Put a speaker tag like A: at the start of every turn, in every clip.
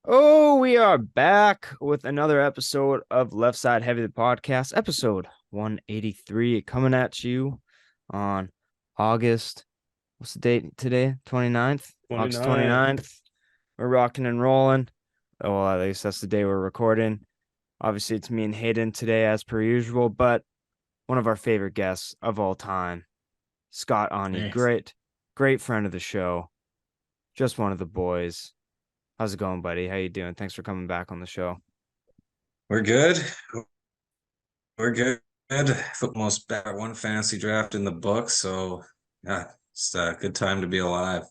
A: Oh, we are back with another episode of Left Side Heavy the Podcast, episode 183, coming at you on August. What's the date today? 29th? August
B: 29th.
A: 29th. We're rocking and rolling. Oh, well, at least that's the day we're recording. Obviously, it's me and Hayden today, as per usual, but one of our favorite guests of all time, Scott Ani.
B: Nice.
A: Great friend of the show. Just one of the boys. How's it going, buddy? How you doing? Thanks for coming back on the show.
B: We're good. We're good. Almost back one fantasy draft in the book. So yeah, it's a good time to be alive.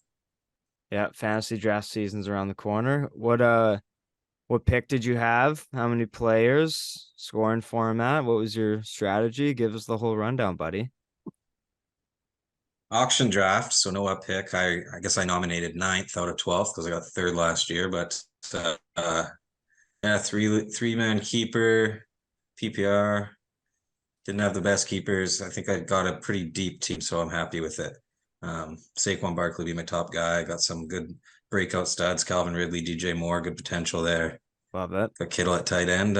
A: Yeah, fantasy draft season's around the corner. What pick did you have? How many players? Scoring format? What was your strategy? Give us the whole rundown, buddy.
B: Auction draft, so no up pick. I guess I nominated ninth out of 12th because I got third last year, but yeah, three-man keeper, PPR. Didn't have the best keepers. I think I got a pretty deep team, so I'm happy with it. Saquon Barkley be my top guy. Got some good breakout studs. Calvin Ridley, DJ Moore, good potential there.
A: Love it.
B: Got Kittle at tight end.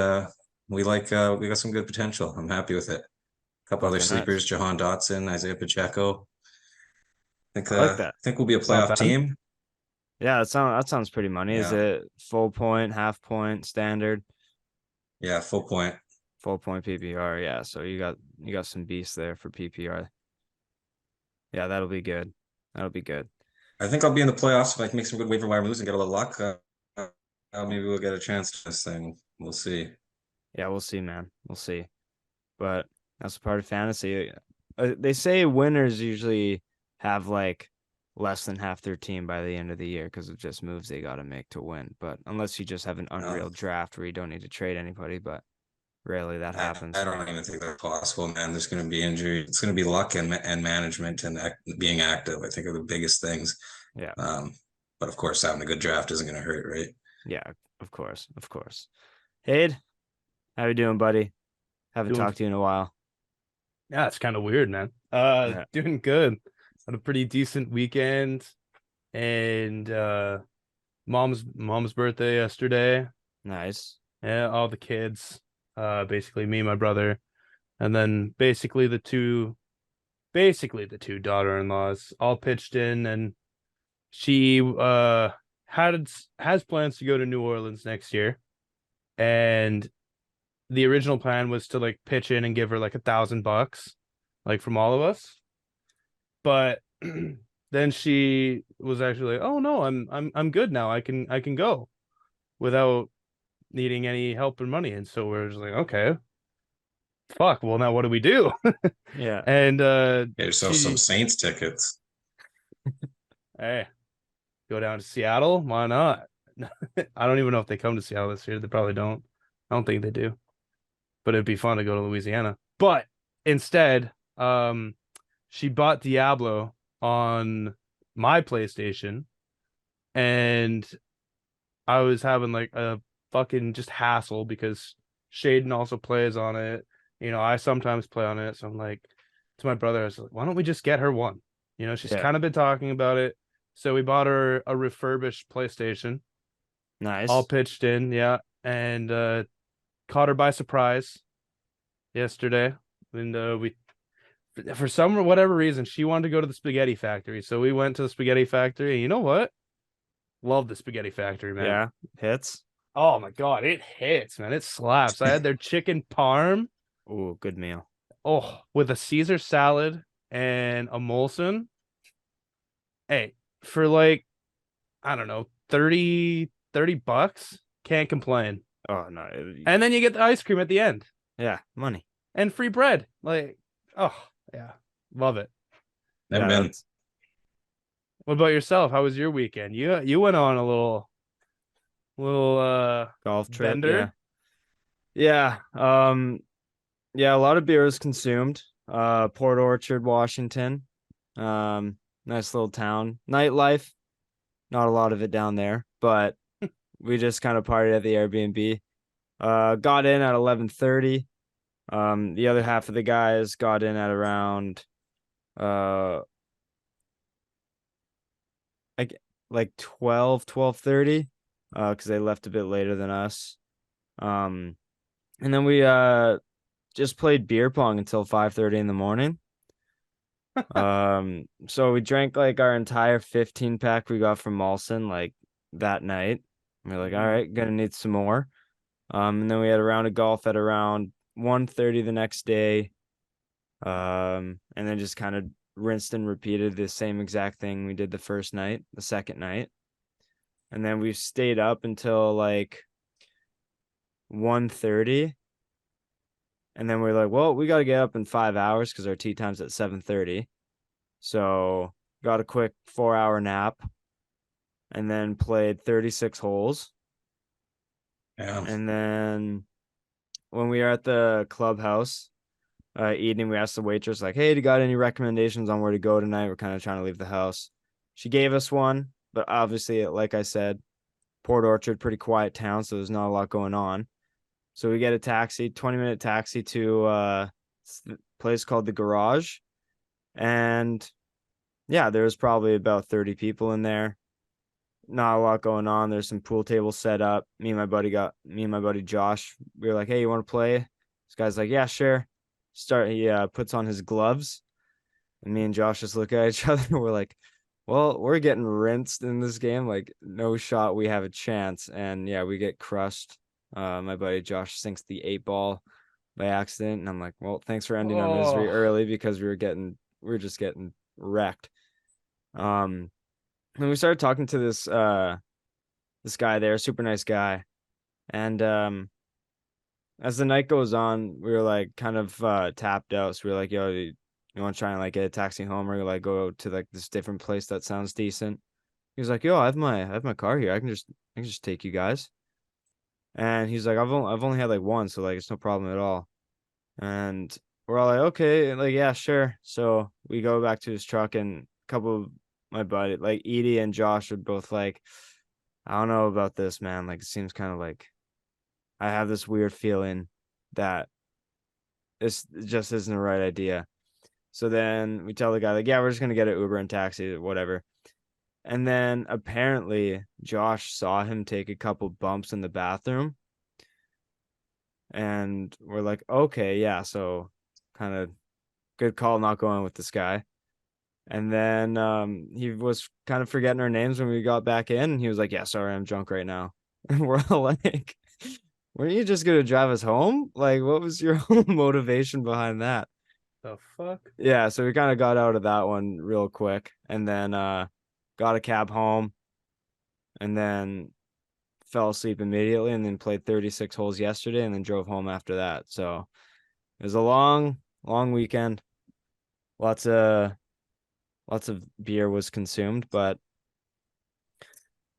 B: We got some good potential. I'm happy with it. A couple other
A: Okay, nice.
B: sleepers: Jahan Dotson, Isaiah Pacheco.
A: I like that.
B: Think we'll be a
A: It's not
B: playoff
A: bad.
B: team.
A: Yeah, that sounds pretty money. Is
B: Yeah,
A: it full point, half point, standard,
B: yeah, full point.
A: full point PPR? Yeah, so you got some beasts there for PPR. Yeah, that'll be good. That'll be good.
B: I think I'll be in the playoffs if I can make some good waiver wire moves and get a little luck. Maybe we'll get a chance to this thing. We'll see.
A: Yeah, we'll see, man. We'll see. But that's a part of fantasy. They say winners usually have like less than half their team by the end of the year because of just moves they got to make to win. But unless you just have an
B: Uh,
A: unreal draft where you don't need to trade anybody, but rarely that
B: I
A: happens.
B: don't even think that's possible, man. There's going to be injury. It's going to be luck and management and being active. I think are the biggest things.
A: Yeah,
B: Um, but of course, having a good draft isn't going to hurt, right?
A: yeah, of course, of course. Hade, how you doing, buddy? Haven't
C: Doing,
A: talked to you in a while.
C: yeah, it's kind of weird, man.
A: Yeah,
C: Doing good. Had a pretty decent weekend, and mom's birthday yesterday.
A: nice.
C: Yeah, all the kids, basically me, and my brother, and then basically the two daughter-in-laws all pitched in, and she has plans to go to New Orleans next year, and the original plan was to like pitch in and give her like $1,000, like from all of us. But then she was actually like, "Oh no, I'm good now. I can go without needing any help or money." And so we're just like, "Okay, fuck. Well, now what do we do?"
A: Yeah,
C: And
B: Get yourself some
C: she,
B: Saints tickets.
C: hey, go down to Seattle. Why not? I don't even know if they come to Seattle this year. They probably don't. I don't think they do. But it'd be fun to go to Louisiana. But instead, she bought Diablo on my PlayStation, and I was having like a fucking just hassle because Shaden also plays on it. I sometimes play on it. So I'm like to my brother, I was like, why don't we just get her one? She's
A: yeah,
C: kind of been talking about it. So we bought her a refurbished PlayStation, all
A: nice.
C: pitched in, yeah, and caught her by surprise yesterday. And we for some or whatever reason, she wanted to go to the spaghetti factory. So we went to the spaghetti factory. And you know what? Love the spaghetti factory, man.
A: Yeah, hits.
C: Oh my God, it hits, man. It slaps. I had their chicken parm.
A: Ooh, good meal.
C: Oh, with a Caesar salad and a Molson. Hey, for like, I don't know, 30 bucks. Can't complain.
A: Oh no,
C: And then you get the ice cream at the end
A: yeah, money.
C: and free bread. Like, oh, yeah. Love it.
B: Never
A: Yeah,
B: been.
A: that's
C: What about yourself? How was your weekend? You went on a little
A: golf trip. Yeah,
C: bender.
A: yeah. Yeah, a lot of beers consumed. Port Orchard, Washington. Nice little town. Nightlife, not a lot of it down there, but we just kind of partied at the Airbnb. Got in at 11:30. The other half of the guys got in at around uh like 12:30. because they left a bit later than us. And then we just played beer pong until 5:30 in the morning. So we drank like our entire 15 pack we got from Molson like that night. We're like, all right, gonna need some more. And then we had a round of golf at around 1:30 the next day. And then just kind of rinsed and repeated the same exact thing we did the first night, the second night. And then we stayed up until like 1:30. And then we're like, well, we got to get up in 5 hours because our tee time's at 7:30. So got a quick 4-hour nap and then played 36 holes.
B: Yeah.
A: And then when we were at the clubhouse eating, we asked the waitress, like, hey, do you got any recommendations on where to go tonight? We're kind of trying to leave the house. She gave us one, but obviously, like I said, Port Orchard, pretty quiet town, so there's not a lot going on. So we get a taxi, 20-minute taxi to a place called The Garage. And yeah, there was probably about 30 people in there. Not a lot going on. There's some pool tables set up. Me and my buddy Josh, we were like, hey, you want to play? This guy's like, yeah, sure. He puts on his gloves. And me and Josh just look at each other and we're like, well, we're getting rinsed in this game. Like, no shot we have a chance. And yeah, we get crushed. My buddy Josh sinks the 8-ball by accident. And I'm like, well, thanks for ending our misery early because we were just getting wrecked. And we started talking to this guy there, super nice guy. And as the night goes on, we were like kind of tapped out. So we were like, yo, you want to try and like get a taxi home or like go to like this different place that sounds decent? He was like, yo, I have my car here. I can just take you guys. And he's like, I've only had like one, so like it's no problem at all. And we're all like, okay, like yeah, sure. So we go back to his truck, and a couple of my buddy, like Edie and Josh, are both like, I don't know about this, man. Like it seems kind of like I have this weird feeling that this just isn't the right idea. So then we tell the guy, like, yeah, we're just gonna get an Uber and taxi, whatever. And then apparently Josh saw him take a couple bumps in the bathroom. And we're like, okay, yeah, so kind of good call not going with this guy. And then he was kind of forgetting our names when we got back in. And he was like, yeah, sorry, I'm drunk right now. And we're all like, weren't you just going to drive us home? Like, what was your whole motivation behind that?
C: The fuck?
A: Yeah, so we kind of got out of that one real quick. And then got a cab home. And then fell asleep immediately. And then played 36 holes yesterday. And then drove home after that. So it was a long weekend. Lots of beer was consumed, but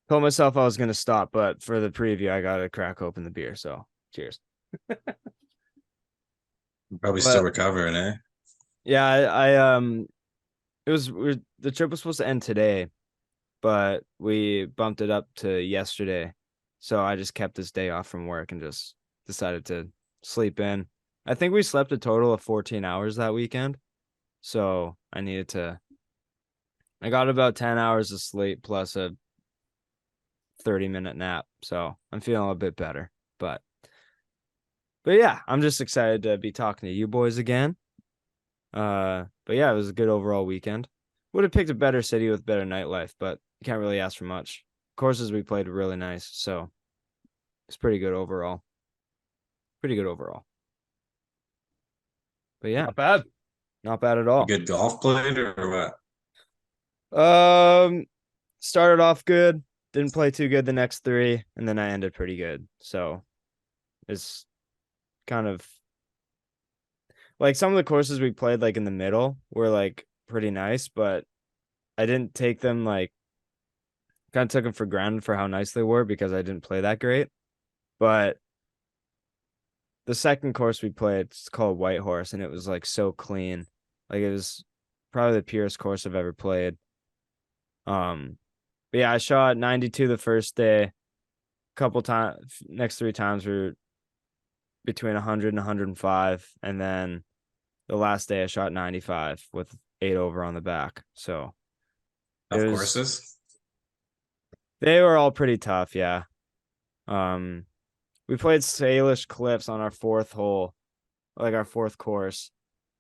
A: told myself I was going to stop, but for the preview, I got to crack open the beer. So cheers.
B: Probably still recovering, eh?
A: Yeah, the trip was supposed to end today, but we bumped it up to yesterday. So I just kept this day off from work and just decided to sleep in. I think we slept a total of 14 hours that weekend. So I got about 10 hours of sleep plus a 30-minute nap. So I'm feeling a bit better. But yeah, I'm just excited to be talking to you boys again. But yeah, it was a good overall weekend. Would have picked a better city with better nightlife, but you can't really ask for much. Courses we played were really nice, so it's pretty good overall. But yeah, not bad at all.
B: Good golf played or what?
A: Started off good, didn't play too good the next 3, and then I ended pretty good. So it's kind of like some of the courses we played like in the middle were like pretty nice, but I didn't take them like kind of took them for granted for how nice they were because I didn't play that great. But the second course we played, it's called White Horse, and it was like so clean. Like it was probably the purest course I've ever played. But yeah, I shot 92 the first day. Couple times, next 3 times were between 100 and 105, and then the last day I shot 95 with 8 over on the back. So
B: Tough courses.
A: they were all pretty tough, yeah. We played Salish Cliffs on our fourth hole, like our fourth course.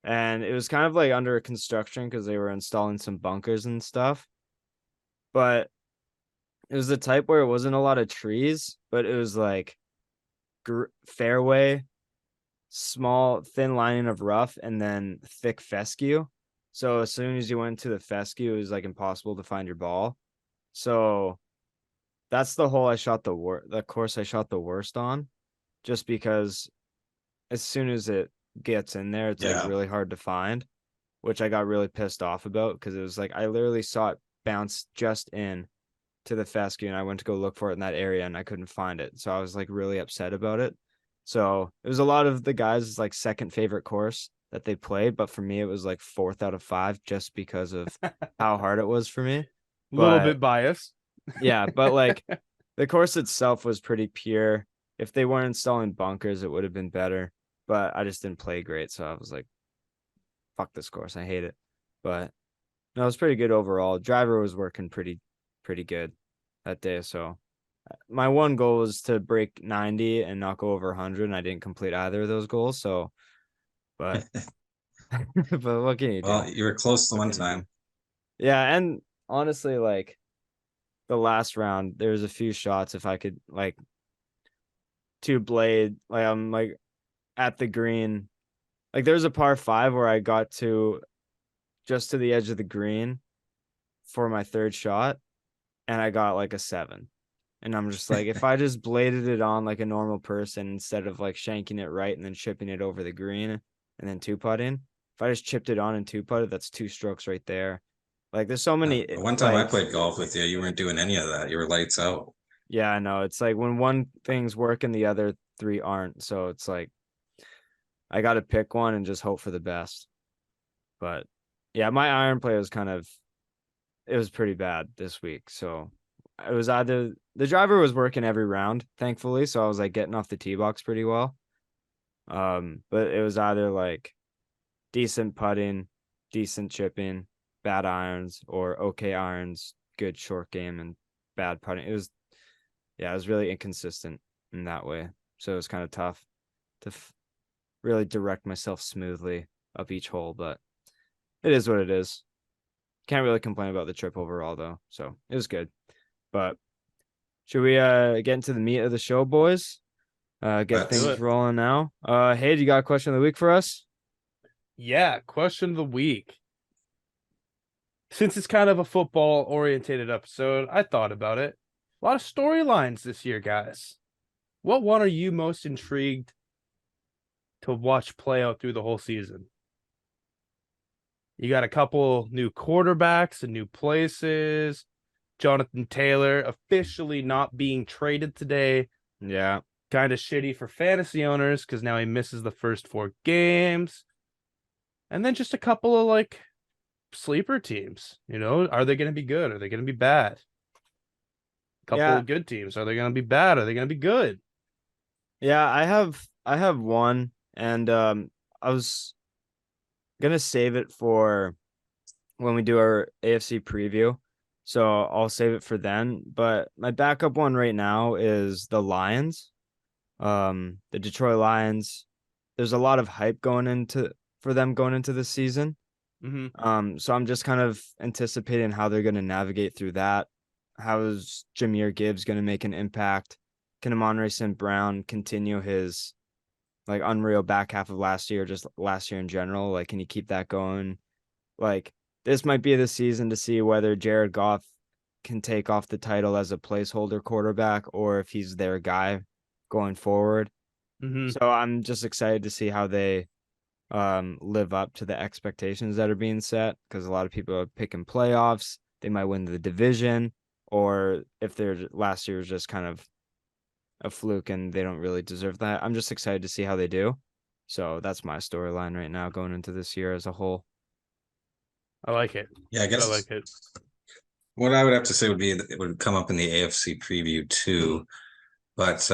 A: And it was kind of like under construction because they were installing some bunkers and stuff. But it was the type where it wasn't a lot of trees, but it was like fairway, small, thin lining of rough, and then thick fescue. So as soon as you went to the fescue, it was like impossible to find your ball. So that's the hole I shot the course I shot the worst on, just because as soon as it gets in there, it's like really hard to find, which I got really pissed off about because it was like I literally saw it bounce just in to the fescue and I went to go look for it in that area and I couldn't find it. So I was like really upset about it. So it was a lot of the guys' like second favorite course that they played, but for me it was like 4th out of 5 just because of how hard it was for me.
C: A little bit biased.
A: Yeah, but like the course itself was pretty pure. If they weren't installing bunkers, it would have been better. But I just didn't play great, so I was like, fuck this course. I hate it. But no, it was pretty good overall. Driver was working pretty good that day. So my one goal was to break 90 and not go over 100, and I didn't complete either of those goals. So, but but what can you do?
B: Well, you were close the one time.
A: Yeah, and honestly, like the last round, there was a few shots if I could like two blade, like I'm like at the green. Like there's a par 5 where I got to just to the edge of the green for my third shot and I got like a 7. And I'm just like, if I just bladed it on like a normal person instead of like shanking it right and then chipping it over the green and then 2-putting, if I just chipped it on and 2-putted, that's 2 strokes right there. Like there's so many.
B: One time I played golf with you, you weren't doing any of that. You were lights out.
A: Yeah, I know. It's like when one thing's working, the other 3 aren't. So it's like I got to pick one and just hope for the best. But yeah, my iron play was it was pretty bad this week. So it was either the driver was working every round, thankfully. So I was like getting off the tee box pretty well. But it was either like decent putting, decent chipping, bad irons, or okay irons, good short game, and bad putting. It was really inconsistent in that way. So it was kind of tough to really direct myself smoothly up each hole, but it is what it is. Can't really complain about the trip overall though. So it was good. But should we get into the meat of the show, boys? Get things rolling now. Hey, do you got a question of the week for us?
C: Yeah, question of the week. Since it's kind of a football oriented episode, I thought about it. A lot of storylines this year, guys. What one are you most intrigued to watch play out through the whole season? You got a couple new quarterbacks and new places. Jonathan Taylor officially not being traded today.
A: Yeah.
C: Kind of shitty for fantasy owners because now he misses the first 4 games. And then just a couple of like sleeper teams. You know, are they going to be good? Are they going to be bad? A couple of good teams. Are they going to be bad? Are they going to be good?
A: Yeah, I have one, and I was gonna save it for when we do our AFC preview. So I'll save it for then. But my backup one right now is the Lions. The Detroit Lions. There's a lot of hype for them going into this season.
C: Mm-hmm.
A: So I'm just kind of anticipating how they're gonna navigate through that. How is Jahmyr Gibbs gonna make an impact? Can Amon-Ra St. Brown continue his like unreal back half of last year, just last year in general? Like, can you keep that going? Like, this might be the season to see whether Jared Goff can take off the title as a placeholder quarterback or if he's their guy going forward.
C: Mm-hmm.
A: So I'm just excited to see how they live up to the expectations that are being set, because a lot of people are picking playoffs. They might win the division, or if their last year was just kind of a fluke and they don't really deserve that. I'm just excited to see how they do. So that's my storyline right now going into this year as a whole.
C: I like it.
B: Yeah, I guess
C: I like it.
B: What I would have to say would be that it would come up in the AFC preview too. But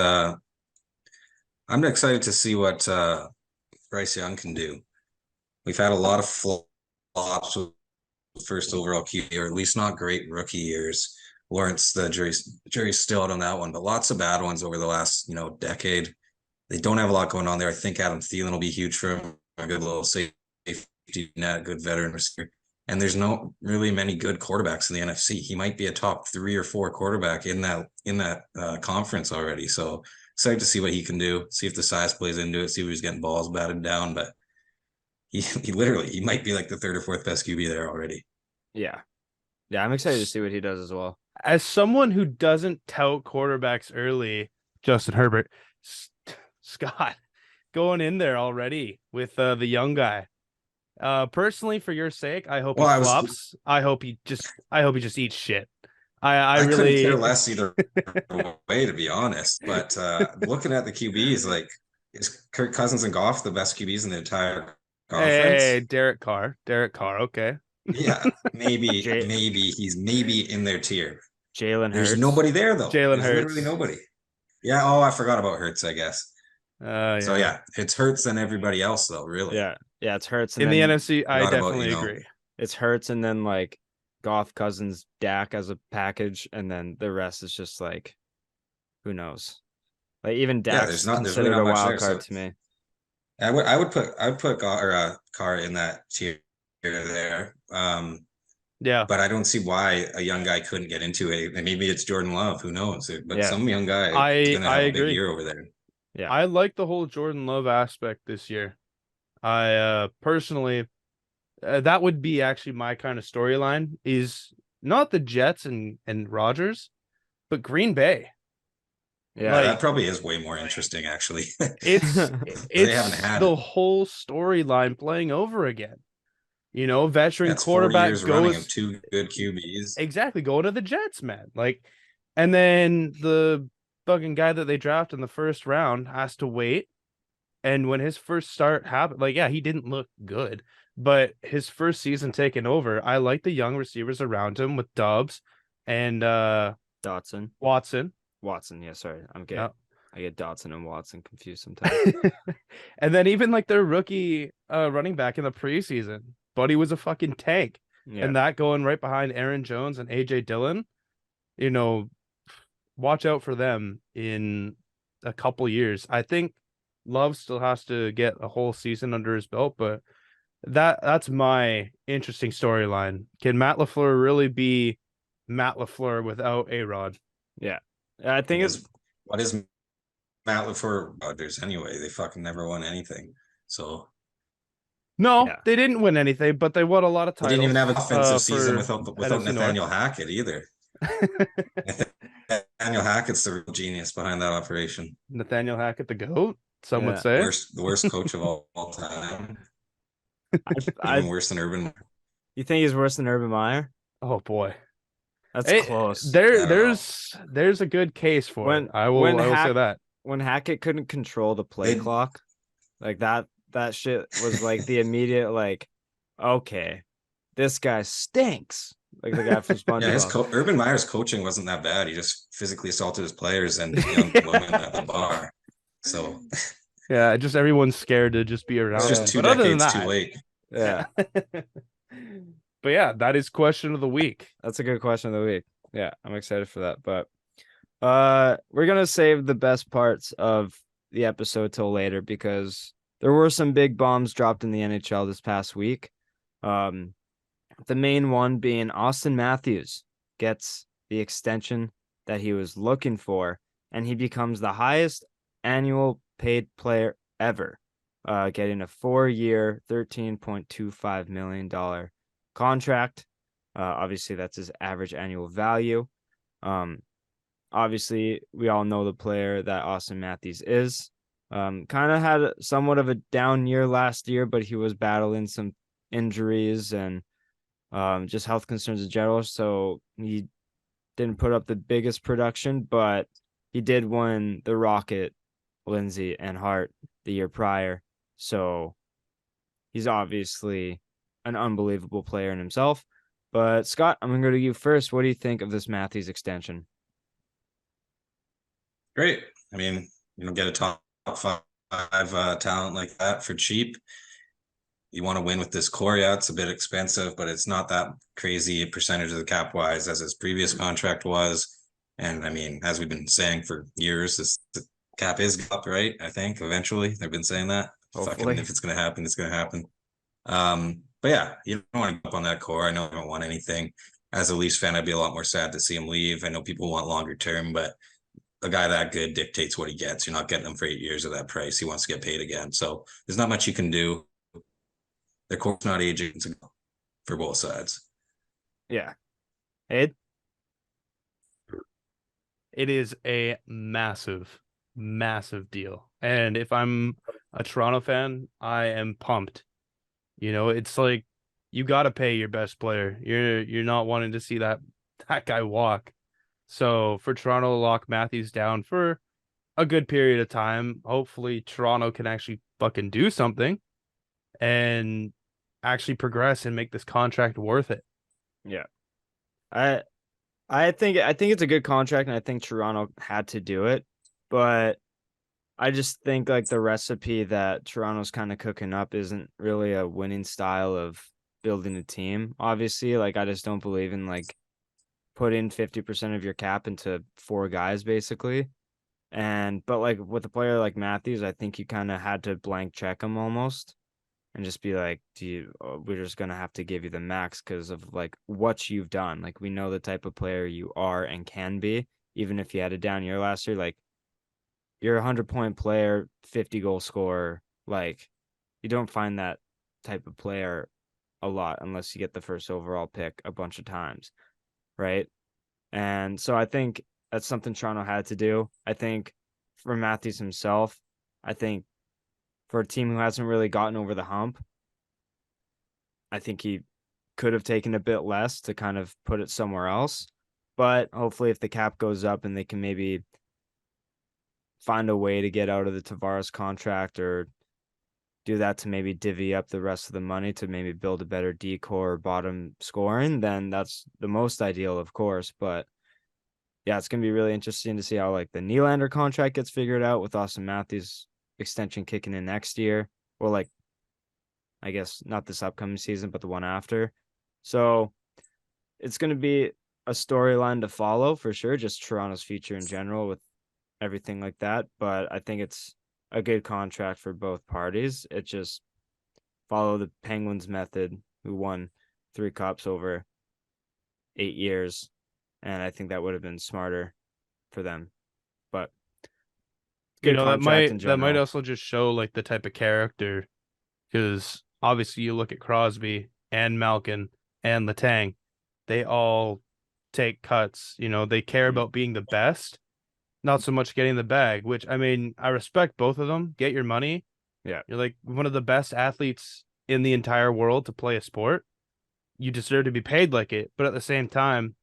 B: I'm excited to see what Bryce Young can do. We've had a lot of flops with first overall QB, or at least not great rookie years. Lawrence, the jury's still out on that one, but lots of bad ones over the last, decade. They don't have a lot going on there. I think Adam Thielen will be huge for him. A good little safety net, good veteran receiver. And there's no really many good quarterbacks in the NFC. He might be a top 3 or 4 quarterback in that conference already. So excited to see what he can do. See if the size plays into it. See if he's getting balls batted down. But he might be like the 3rd or 4th best QB there already.
A: Yeah. Yeah, I'm excited to see what he does as well.
C: As someone who doesn't tout quarterbacks early, Justin Herbert, Scott, going in there already with the young guy. Personally, for your sake, I hope he flops. I hope he just eats shit. I really
B: couldn't care less either way, to be honest. But looking at the QBs, like, is Kirk Cousins and Goff the best QBs in the entire conference?
C: Hey, Derek Carr. Okay.
B: Yeah, maybe he's in their tier.
A: Jalen Hurts.
B: There's nobody there though.
C: Jalen Hurts.
B: Literally nobody. Yeah. Oh, I forgot about Hurts, I guess.
C: Yeah.
B: So yeah, it's Hurts and everybody else though, really.
A: Yeah, it's Hurts.
C: And in the NFC, I definitely agree.
A: It's Hurts and then like Goff, Cousins, Dak as a package, and then the rest is just like, who knows? Like even Dak's considered a wild card to me.
B: I would put Carr in that tier there.
C: Yeah,
B: but I don't see why a young guy couldn't get into it. And maybe it's Jordan Love, who knows? But some young guy is gonna have a big year over there.
C: Yeah, I like the whole Jordan Love aspect this year. I personally, that would be actually my kind of storyline, is not the Jets and Rodgers, but Green Bay.
B: Yeah, that probably is way more interesting, actually.
C: It's the whole storyline playing over again. Veteran quarterback goes
B: running of 2 good QBs.
C: Exactly, going to the Jets, man. Like, and then the fucking guy that they draft in the first round has to wait. And when his first start happened, like, yeah, he didn't look good, but his first season taking over, I like the young receivers around him with Dobbs and Watson.
A: Yeah, sorry, I get Dotson and Watson confused sometimes.
C: And then even like their rookie running back in the preseason, Buddy was a fucking tank. Yeah. And that going right behind Aaron Jones and AJ Dillon, watch out for them in a couple years. I think Love still has to get a whole season under his belt, but that's my interesting storyline. Can Matt LaFleur really be Matt LaFleur without A-Rod?
A: Yeah. I think
B: what is Matt LaFleur Rodgers anyway? They fucking never won anything. So
C: no, they didn't win anything, but they won a lot of titles.
B: They didn't even have a defensive season without Nathaniel Hackett either. Nathaniel Hackett's the real genius behind that operation.
C: Nathaniel Hackett, the GOAT, some would say.
B: The worst coach of all time. Even worse than Urban.
A: You think he's worse than Urban Meyer?
C: Oh boy,
A: that's close.
C: There's a good case for it. I will say that.
A: When Hackett couldn't control the play clock, like that shit was like the immediate like, okay, this guy stinks. Like the guy from SpongeBob.
B: Yeah, Urban Meyer's coaching wasn't that bad. He just physically assaulted his players and young women at the bar. So
C: yeah, just everyone's scared to just be around.
B: It's just 2 decades too late.
A: Yeah.
C: But yeah, that is question of the week.
A: That's a good question of the week. Yeah, I'm excited for that. But we're gonna save the best parts of the episode till later because there were some big bombs dropped in the NHL this past week. The main one being Auston Matthews gets the extension that he was looking for, and he becomes the highest annual paid player ever, getting a 4-year, $13.25 million contract. Obviously, that's his average annual value. Obviously, we all know the player that Auston Matthews is. Kind of had somewhat of a down year last year, but he was battling some injuries and just health concerns in general. So he didn't put up the biggest production, but he did win the Rocket, Lindsay, and Hart the year prior. So he's obviously an unbelievable player in himself. But Scott, I'm going to go to you first. What do you think of this Matthews extension?
B: Great. I mean, get a top 5 talent like that for cheap. you want to win with this core. Yeah, it's a bit expensive, but it's not that crazy percentage of the cap wise as his previous contract was. And I mean, as we've been saying for years, the cap is up, right? I think eventually they've been saying that.
A: Hopefully.
B: Fucking, if it's gonna happen, it's gonna happen. But yeah, you don't want to give up on that core. I know I don't want anything. As a Leafs fan, I'd be a lot more sad to see him leave. I know people want longer term, but a guy that good dictates what he gets. You're not getting him for 8 years at that price. He wants to get paid again. So there's not much you can do. Their core's not aging for both sides.
A: Yeah. Ed?
C: It is a massive, massive deal. And if I'm a Toronto fan, I am pumped. It's like you got to pay your best player. You're not wanting to see that guy walk. So for Toronto to lock Matthews down for a good period of time, hopefully Toronto can actually fucking do something and actually progress and make this contract worth it.
A: Yeah. I think it's a good contract, and I think Toronto had to do it, but I just think like the recipe that Toronto's kind of cooking up isn't really a winning style of building a team. Obviously, like I just don't believe in like putting 50% of your cap into 4 guys basically. But like with a player like Matthews, I think you kind of had to blank check him almost and just be like, we're just going to have to give you the max because of like what you've done. Like we know the type of player you are and can be, even if you had a down year last year. Like you're a 100-point player, 50-goal scorer. Like you don't find that type of player a lot unless you get the first overall pick a bunch of times, right? And so I think that's something Toronto had to do. I think for Matthews himself, I think for a team who hasn't really gotten over the hump, I think he could have taken a bit less to kind of put it somewhere else. But hopefully if the cap goes up and they can maybe find a way to get out of the Tavares contract or do that to maybe divvy up the rest of the money to maybe build a better D-core bottom scoring, then that's the most ideal, of course. But yeah, it's going to be really interesting to see how like the Nylander contract gets figured out with Auston Matthews extension kicking in next year. Or like, I guess not this upcoming season, but the one after. So it's going to be a storyline to follow for sure, just Toronto's future in general with everything like that. But I think it's a good contract for both parties. It just follow the Penguins method, who won 3 cups over 8 years. And I think that would have been smarter for them. But good contract in general.
C: That might also just show like the type of character, because obviously you look at Crosby and Malkin and Letang, they all take cuts. They care about being the best, not so much getting the bag, which I mean, I respect both of them. Get your money.
A: Yeah.
C: You're like one of the best athletes in the entire world to play a sport. You deserve to be paid like it. But at the same time,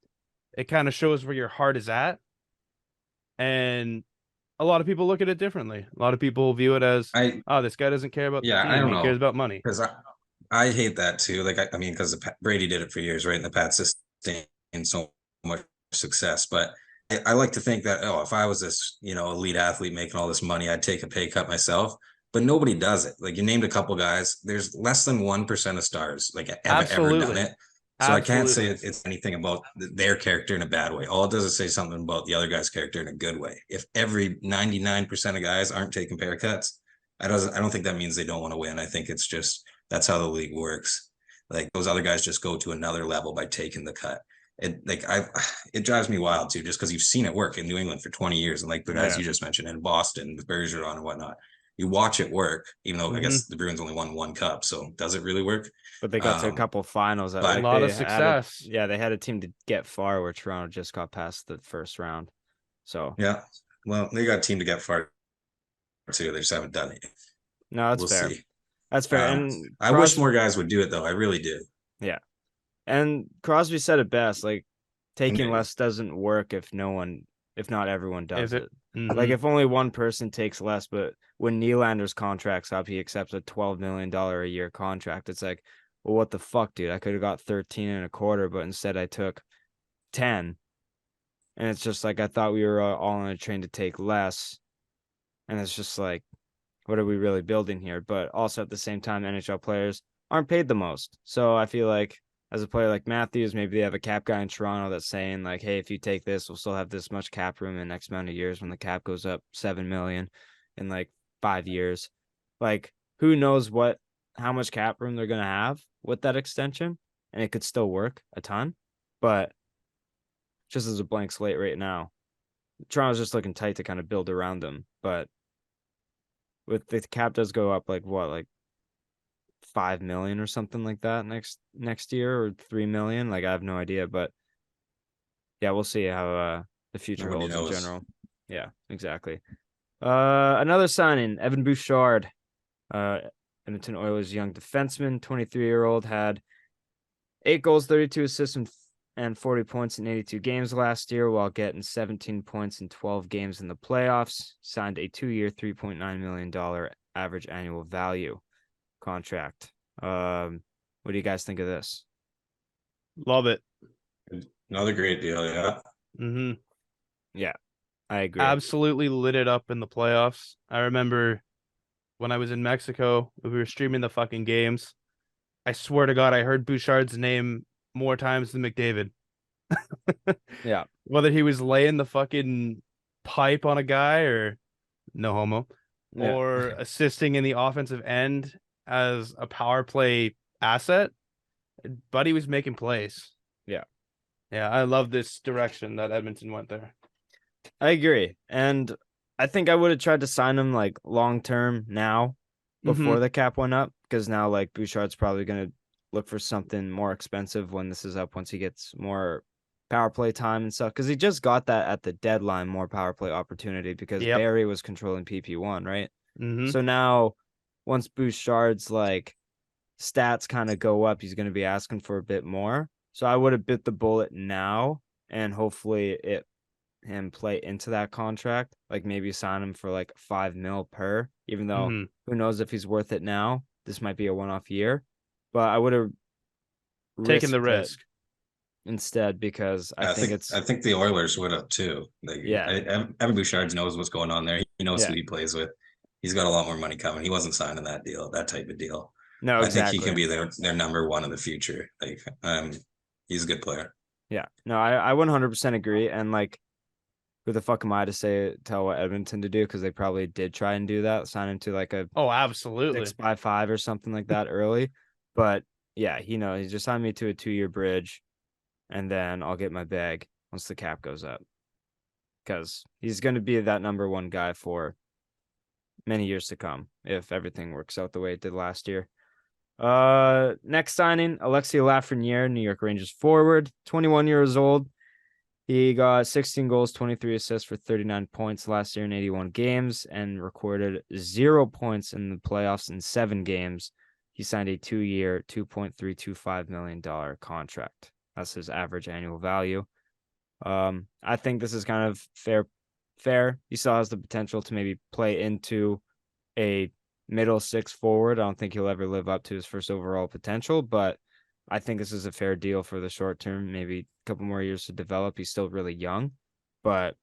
C: it kind of shows where your heart is at. And a lot of people look at it differently. A lot of people view it as, this guy doesn't care about the team.
B: I don't know.
C: He cares about money.
B: Because I hate that too. Like, I mean, because Brady did it for years, right? And the Pats sustained so much success. But I like to think that, if I was this, elite athlete making all this money, I'd take a pay cut myself. But nobody does it. Like you named a couple guys. There's less than 1% of stars like ever done it. So I can't say it's anything about their character in a bad way. All it does is say something about the other guy's character in a good way. If every 99% of guys aren't taking pay cuts, I don't think that means they don't want to win. I think it's just that's how the league works. Like those other guys just go to another level by taking the cut. It drives me wild too, just because you've seen it work in New England for 20 years, and like the guys you just mentioned in Boston with Bergeron and whatnot. You watch it work, even though I guess the Bruins only won 1 cup. So does it really work?
A: But they got to a couple finals.
C: A lot of success.
A: They had a team to get far where Toronto just got past the first round. So
B: yeah, well, they got a team to get far too. They just haven't done it.
A: No, that's fair.
B: See.
A: That's fair. And
B: I wish more guys would do it, though. I really do.
A: Yeah, and Crosby said it best. Like taking less doesn't work if not everyone does it. Mm-hmm. Like if only one person takes less, but when Nylander's contract's up, he accepts a $12 million a year contract. It's like, well, what the fuck, dude? I could have got 13 and a quarter, but instead I took 10. And it's just like, I thought we were all on a train to take less. And it's just like, what are we really building here? But also at the same time, NHL players aren't paid the most. So I feel like as a player like Matthews, maybe they have a cap guy in Toronto that's saying like, hey, if you take this, we'll still have this much cap room in the next amount of years when the cap goes up 7 million in like 5 years. Like, who knows how much cap room they're gonna have with that extension, and it could still work a ton. But just as a blank slate right now, Toronto's just looking tight to kind of build around them. But with the cap does go up like 5 million or something like that next year, or 3 million. Like, I have no idea, but yeah, we'll see how the future
B: Nobody
A: holds in
B: knows.
A: general. Yeah, exactly. Another signing, Evan Bouchard, Edmonton Oilers young defenseman, 23-year-old, had 8 goals, 32 assists, and 40 points in 82 games last year, while getting 17 points in 12 games in the playoffs. Signed a 2-year, $3.9 million average annual value contract. What do you guys think of this?
C: Love it.
B: Another great deal, yeah.
C: Mm-hmm.
A: Yeah, I agree.
C: Absolutely lit it up in the playoffs. I remember when I was in Mexico, we were streaming the fucking games. I swear to God, I heard Bouchard's name more times than McDavid.
A: Yeah.
C: Whether he was laying the fucking pipe on a guy or no homo,
A: Yeah.
C: or assisting in the offensive end as a power play asset, Buddy was making plays.
A: Yeah.
C: Yeah, I love this direction that Edmonton went there.
A: I agree. And I think I would have tried to sign him like long term now before the cap went up, because now like Bouchard's probably going to look for something more expensive when this is up, once he gets more power play time and stuff, because he just got that at the deadline, more power play opportunity, because Barry was controlling PP1, right? So now once Bouchard's like stats kind of go up, he's going to be asking for a bit more. So I would have bit the bullet now, and hopefully him play into that contract, like maybe sign him for like 5 mil per, even though who knows if he's worth it now. This might be a one-off year, but I would have
C: taken the risk
A: instead, because I
B: think the Oilers would have too. Like, Evan Bouchard knows what's going on there. He knows who he plays with. He's got a lot more money coming. He wasn't signing that type of deal.
A: No, exactly.
B: I think he can be their number one in the future. Like, he's a good player.
A: Yeah, no, I 100% agree. And like, who the fuck am I to tell what Edmonton to do? Because they probably did try and do that, sign him to like a
C: absolutely
A: 6x5 or something like that early. But yeah, he just signed me to a 2-year bridge, and then I'll get my bag once the cap goes up, because he's going to be that number one guy for many years to come if everything works out the way it did last year. Next signing, Alexis Lafreniere, New York Rangers forward, 21 years old. He got 16 goals, 23 assists for 39 points last year in 81 games, and recorded 0 points in the playoffs in 7 games. He signed a 2-year, $2.325 million contract. That's his average annual value. I think this is kind of fair. He still has the potential to maybe play into a middle 6 forward. I don't think he'll ever live up to his first overall potential, but I think this is a fair deal for the short term, maybe a couple more years to develop. He's still really young, but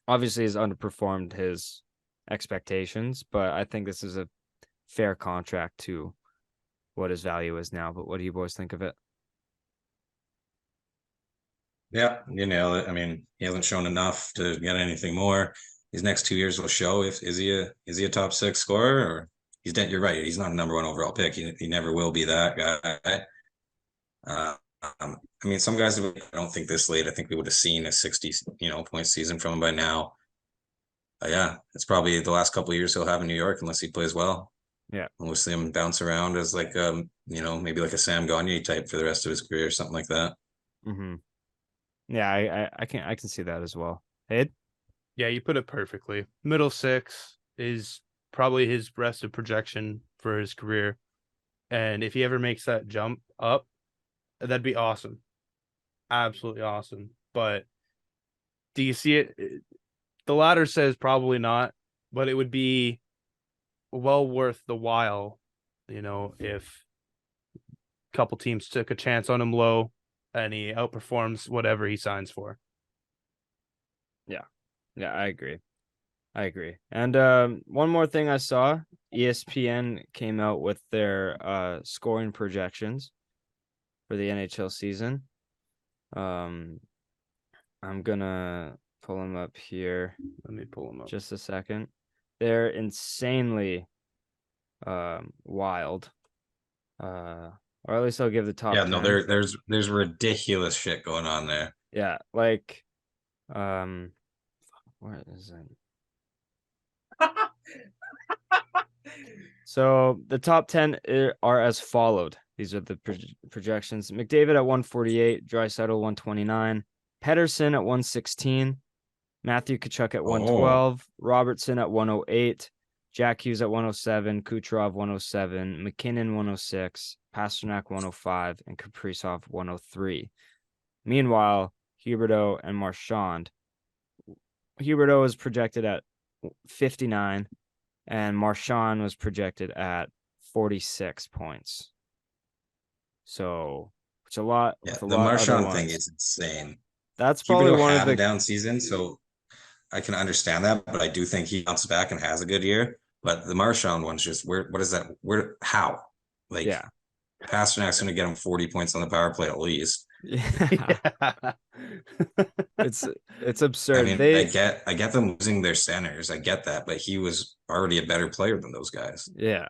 A: obviously has underperformed his expectations. But I think this is a fair contract to what his value is now. But what do you boys think of it?
B: Yeah, you nailed it. I mean, he hasn't shown enough to get anything more. These next 2 years will show if is he a top 6 scorer, or he's dead. You're right. He's not a number 1 overall pick. He never will be that guy. I mean, some guys, I don't think this late. I think we would have seen a 60, point season from him by now. Yeah, it's probably the last couple of years he'll have in New York, unless he plays well.
A: Yeah,
B: and we'll see him bounce around as like maybe like a Sam Gagner type for the rest of his career, or something like that.
A: Yeah, I can see that as well. Ed?
C: Yeah, you put it perfectly. Middle 6 is probably his rest of projection for his career. And if he ever makes that jump up, that'd be awesome. Absolutely awesome. But do you see it? The latter says probably not, but it would be well worth the while, if a couple teams took a chance on him low and he outperforms whatever he signs for.
A: Yeah, I agree. I agree. And one more thing I saw, ESPN came out with their scoring projections for the NHL season. I'm gonna pull them up here.
C: Let me pull them up.
A: Just a second. They're insanely wild. Or at least I'll give the top
B: Yeah,
A: 10.
B: no, there's ridiculous shit going on there.
A: Yeah, like where is it? So the top 10 are as followed. These are the projections. McDavid at 148, Draisaitl 129, Pedersen at 116, Matthew Tkachuk at 112, Robertson at 108, Jack Hughes at 107, Kucherov 107, McKinnon 106, Pasternak 105, and Kaprizov 103. Meanwhile, Huberdeau and Marchand. Huberdeau is projected at 59, and Marchand was projected at 46 points. So it's a lot.
B: Yeah,
A: the
B: Marchand thing is insane.
A: That's probably one of the
B: down season, so I can understand that, but I do think he bounces back and has a good year. But the Marchand one's just what is that? How? Like,
A: yeah.
B: Pasternak's going to get him 40 points on the power play at least.
A: Yeah. It's absurd.
B: I mean, I get them losing their centers. I get that, but he was already a better player than those guys.
A: Yeah.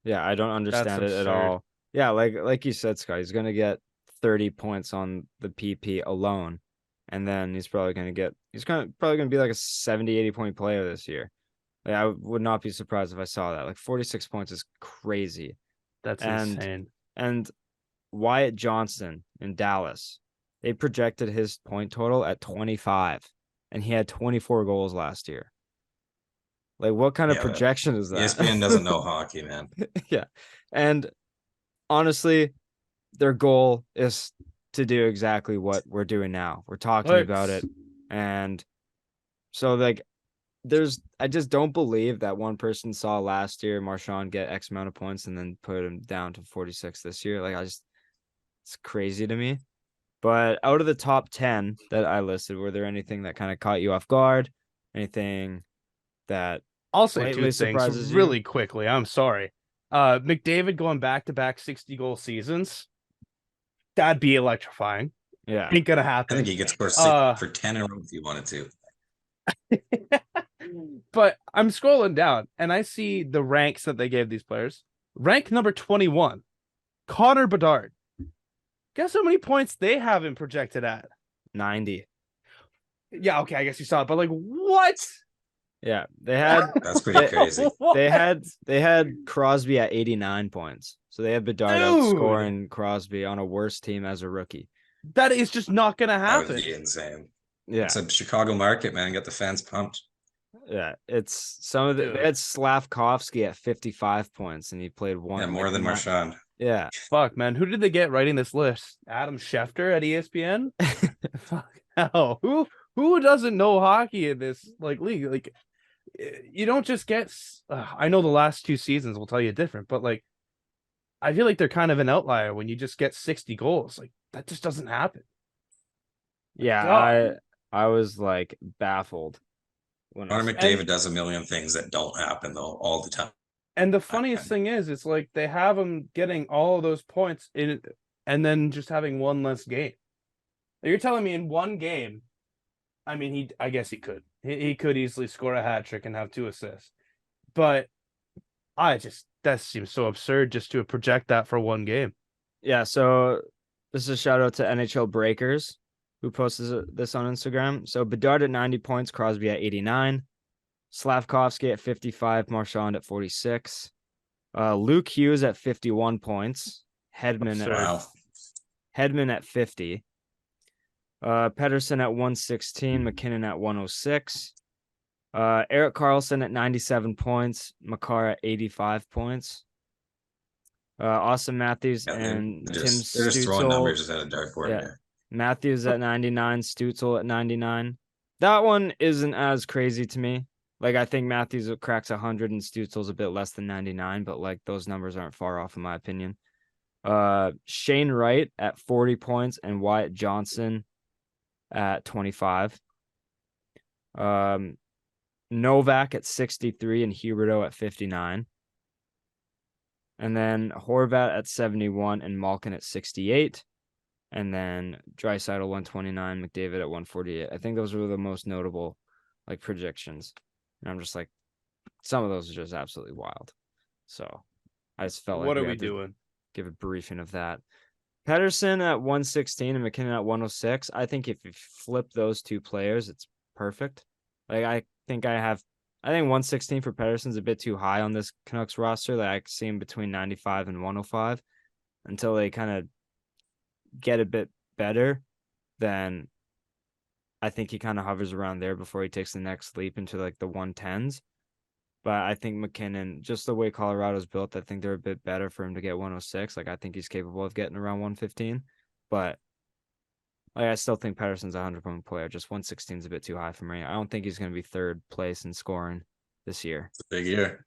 A: Yeah, I don't understand it at all. Yeah, like you said, Scott, he's gonna get 30 points on the PP alone. And then he's probably gonna be like a 70, 80 point player this year. Like, I would not be surprised if I saw that. Like 46 points is crazy.
C: That's insane.
A: And Wyatt Johnston in Dallas, they projected his point total at 25, and he had 24 goals last year. Like, what kind of projection is that?
B: ESPN doesn't know hockey, man.
A: Yeah. And honestly, their goal is to do exactly what we're doing now. We're talking about it. And so, like, I just don't believe that one person saw last year Marchand get X amount of points and then put him down to 46 this year. Like, it's crazy to me. But out of the top 10 that I listed, were there anything that kind of caught you off guard? Anything that
C: I'll say two things really quickly. I'm sorry. McDavid going back-to-back 60-goal seasons. That'd be electrifying.
A: Yeah.
C: Ain't gonna happen.
B: I think he could score 6 for 10 in a row if he wanted to.
C: But I'm scrolling down and I see the ranks that they gave these players. Rank number 21, Connor Bedard. Guess how many points they have him projected at?
A: 90.
C: Yeah, okay, I guess you saw it, but like, what?
A: Yeah, they had
B: that's pretty crazy.
A: They had Crosby at 89 points. So they had Bedard outscoring Crosby on a worse team as a rookie.
C: That is just not gonna happen.
B: That would be insane.
A: Yeah.
B: It's a Chicago market, man. Get the fans pumped.
A: Yeah, it's they had Slavkovsky at 55 points and he played one.
B: Yeah, more than Marchand.
A: Yeah.
C: Fuck, man. Who did they get writing this list? Adam Schefter at ESPN? Fuck hell. Who doesn't know hockey in this league? Like, you don't just get I know the last 2 seasons will tell you different, but like, I feel like they're kind of an outlier when you just get 60 goals. Like, that just doesn't happen.
A: Yeah, I was like baffled.
B: Connor McDavid does a million things that don't happen though all the time.
C: And the funniest thing is, it's like they have him getting all of those points in, and then just having one less game. You're telling me in one game, I mean, I guess he could. He could easily score a hat trick and have 2 assists. But that seems so absurd just to project that for one game.
A: Yeah, so this is a shout out to NHL Breakers, who posted this on Instagram. So Bedard at 90 points, Crosby at 89, Slavkovsky at 55, Marchand at 46, Luke Hughes at 51 points, Hedman at 50, Pedersen at 116, McKinnon at 106, Erik Karlsson at 97 points, Makar at 85 points, Auston Matthews and Tim Stützle.
B: They're just throwing numbers at a dartboard here.
A: Matthews at 99, Stützle at 99. That one isn't as crazy to me. Like, I think Matthews cracks 100 and Stützle's a bit less than 99, but like, those numbers aren't far off in my opinion. Shane Wright at 40 points and Wyatt Johnston at 25. Novak at 63 and Huberto at 59. And then Horvat at 71 and Malkin at 68. And then Draisaitl 129, McDavid at 148. I think those were the most notable like predictions. And I'm just like, some of those are just absolutely wild. So I just felt
C: What
A: like
C: are we
A: had to
C: doing?
A: give a briefing of that. Pedersen at 116 and McKinnon at 106. I think if you flip those two players, it's perfect. Like I think 116 for Pedersen's a bit too high on this Canucks roster. Like I see him between 95 and 105 until they kind of get a bit better. Then I think he kind of hovers around there before he takes the next leap into like the 110s. But I think McKinnon, just the way Colorado's built, I think they're a bit better for him to get 106. Like I think he's capable of getting around 115. But like I still think Pedersen's a 100-point player. Just 116 is a bit too high for me. I don't think he's going to be third place in scoring this year.
B: It's a big year.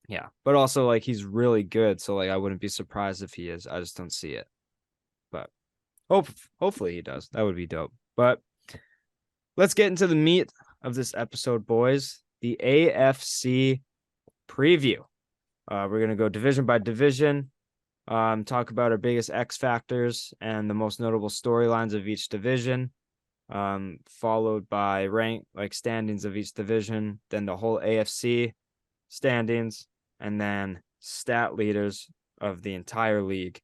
A: Yeah, but also like he's really good, so like I wouldn't be surprised if he is. I just don't see it. But hopefully he does. That would be dope. But let's get into the meat of this episode, boys. The AFC preview. We're going to go division by division, talk about our biggest X factors and the most notable storylines of each division, followed by standings of each division, then the whole AFC standings, and then stat leaders of the entire league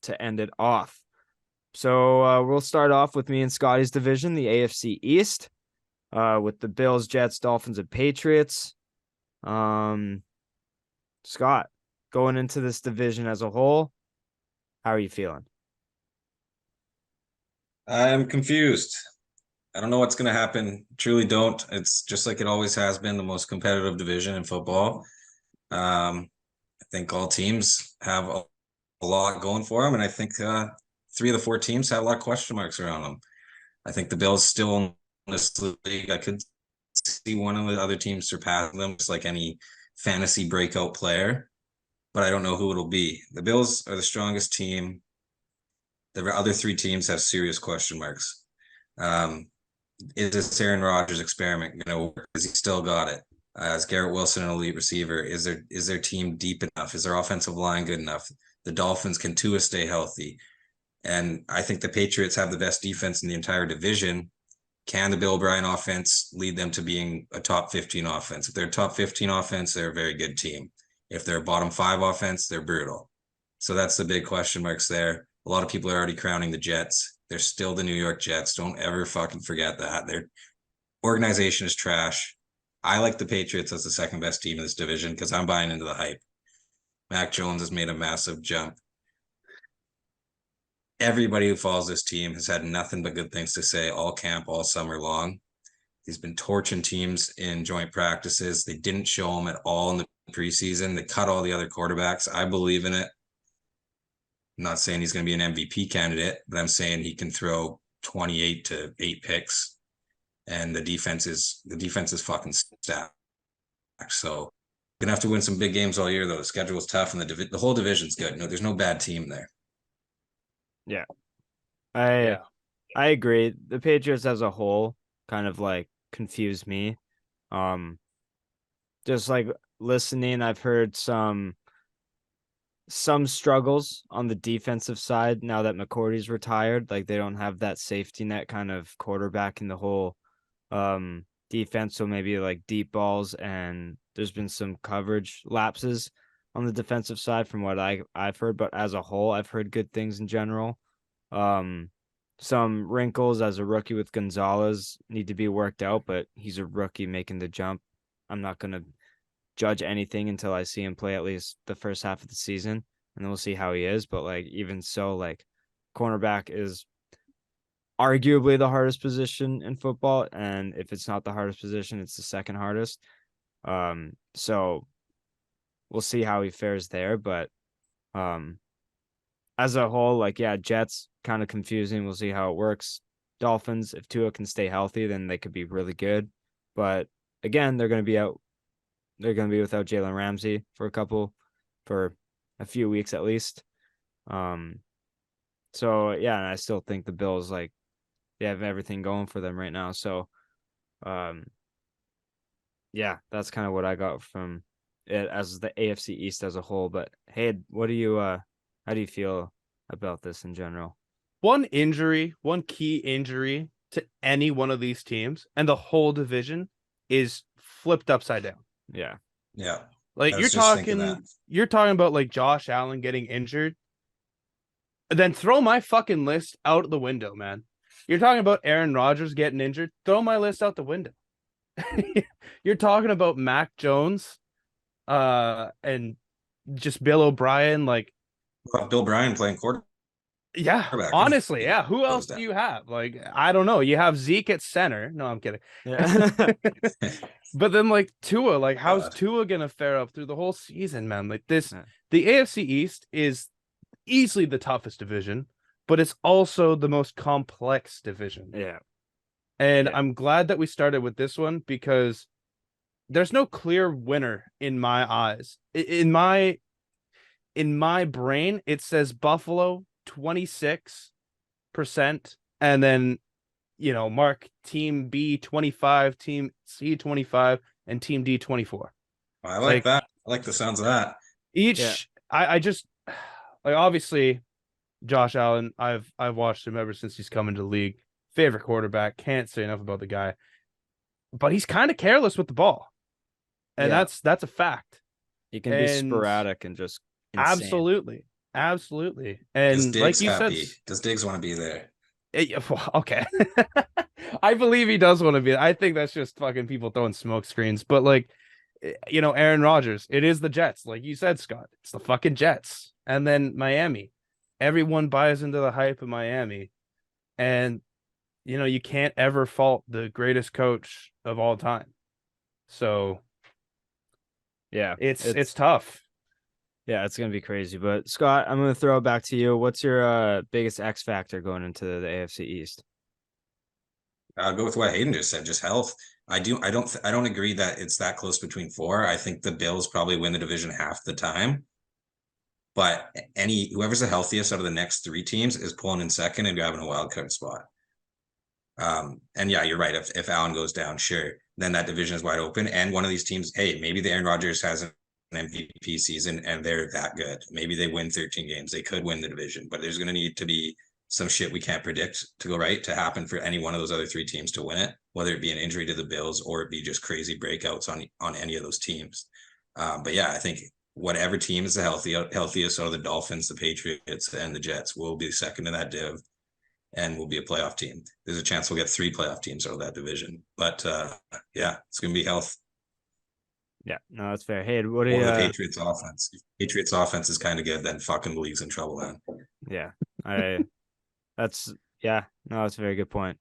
A: to end it off. So we'll start off with me and Scotty's division, the AFC East. With the Bills, Jets, Dolphins, and Patriots. Scott, going into this division as a whole, how are you feeling?
B: I'm confused. I don't know what's going to happen. Truly don't. It's just like it always has been, the most competitive division in football. I think all teams have a lot going for them, and I think 3 of the 4 teams have a lot of question marks around them. I think the Bills still in this league. I could see one of the other teams surpassing them, just like any fantasy breakout player, but I don't know who it'll be. The Bills are the strongest team. The other 3 teams have serious question marks. Is this Aaron Rodgers experiment going to work? Has he still got it? Is Garrett Wilson an elite receiver? Is their team deep enough? Is their offensive line good enough? The Dolphins, can Tua stay healthy? And I think the Patriots have the best defense in the entire division. Can the Bill O'Brien offense lead them to being a top 15 offense? If they're a top 15 offense, they're a very good team. If they're a bottom 5 offense, they're brutal. So that's the big question marks there. A lot of people are already crowning the Jets. They're still the New York Jets. Don't ever fucking forget that. Their organization is trash. I like the Patriots as the second best team in this division because I'm buying into the hype. Mac Jones has made a massive jump. Everybody who follows this team has had nothing but good things to say all camp, all summer long. He's been torching teams in joint practices. They didn't show him at all in the preseason. They cut all the other quarterbacks. I believe in it. I'm not saying he's going to be an MVP candidate, but I'm saying he can throw 28 to 8 picks, and the defense is fucking stacked. So gonna have to win some big games all year, though. The schedule is tough, and the whole division's good. No, there's no bad team there.
A: Yeah. I agree. The Patriots as a whole kind of like confused me. Just like listening, I've heard some struggles on the defensive side now that McCourty's retired. Like they don't have that safety net kind of quarterback in the whole defense. So maybe like deep balls, and there's been some coverage lapses on the defensive side from what I've heard. But as a whole, I've heard good things in general. Some wrinkles as a rookie with Gonzalez need to be worked out, but he's a rookie making the jump. I'm not going to judge anything until I see him play at least the first half of the season, and then we'll see how he is. But like, even so, like cornerback is arguably the hardest position in football. And if it's not the hardest position, it's the second hardest. So we'll see how he fares there. But, as a whole, like, yeah, Jets kind of confusing. We'll see how it works. Dolphins, if Tua can stay healthy, then they could be really good. But again, they're going to be out. They're going to be without Jalen Ramsey for a few weeks at least. So yeah, and I still think the Bills, like, they have everything going for them right now. So, yeah, that's kind of what I got from it as the AFC East as a whole. But hey, what do you how do you feel about this in general?
C: One key injury to any one of these teams, and the whole division is flipped upside down.
A: Yeah.
B: Yeah.
C: Like
B: I was just thinking that.
C: you're talking about like Josh Allen getting injured. Then throw my fucking list out the window, man. You're talking about Aaron Rodgers getting injured. Throw my list out the window. You're talking about Mac Jones, and just Bill O'Brien. Like,
B: Bill Bryan playing quarterback.
C: yeah, honestly, yeah. Who else do you have? Like, I don't know. You have Zeke at center. No, I'm kidding.
A: Yeah.
C: But then, like, Tua, like, how's Tua gonna fare up through the whole season, man? Like this,
A: Yeah.
C: the AFC East is easily the toughest division, but it's also the most complex division.
A: Yeah.
C: And
A: Yeah.
C: I'm glad that we started with this one because there's no clear winner in my eyes. In my brain, it says Buffalo 26%, and then mark team B 25, team C 25, and team D 24.
B: I like that. I like the sounds of that.
C: I just like, obviously Josh Allen, I've watched him ever since he's come into the league. Favorite quarterback. Can't say enough about the guy. But he's kind of careless with the ball. And that's a fact.
A: He can be sporadic and just insane.
C: Absolutely. And like you said,
B: does Diggs want to be there?
C: Okay. I believe he does want to be. I think that's just fucking people throwing smoke screens. But like, Aaron Rodgers, it is the Jets. Like you said, Scott, it's the fucking Jets. And then Miami. Everyone buys into the hype of Miami. And you can't ever fault the greatest coach of all time. So
A: yeah,
C: it's tough.
A: Yeah, it's gonna be crazy. But Scott, I'm gonna throw it back to you. What's your biggest X factor going into the AFC East?
B: I'll go with what Hayden just said, just health. I don't agree that it's that close between four. I think the Bills probably win the division half the time. But whoever's the healthiest out of the next three teams is pulling in second and grabbing a wild card spot. And yeah, you're right. If Allen goes down, sure, then that division is wide open. And one of these teams, hey, maybe the Aaron Rodgers has an MVP season and they're that good. Maybe they win 13 games. They could win the division, but there's going to need to be some shit we can't predict to go right to happen for any one of those other three teams to win it, whether it be an injury to the Bills or it be just crazy breakouts on any of those teams. But yeah, I think whatever team is the healthiest out of the Dolphins, the Patriots, and the Jets will be second in that div. And we'll be a playoff team. There's a chance we'll get 3 playoff teams out of that division. But yeah, it's going to be health.
A: Yeah, no, that's fair. Hey, what do you?
B: The Patriots offense. If Patriots offense is kind of good, then fucking the league's in trouble, man.
A: Yeah, that's a very good point.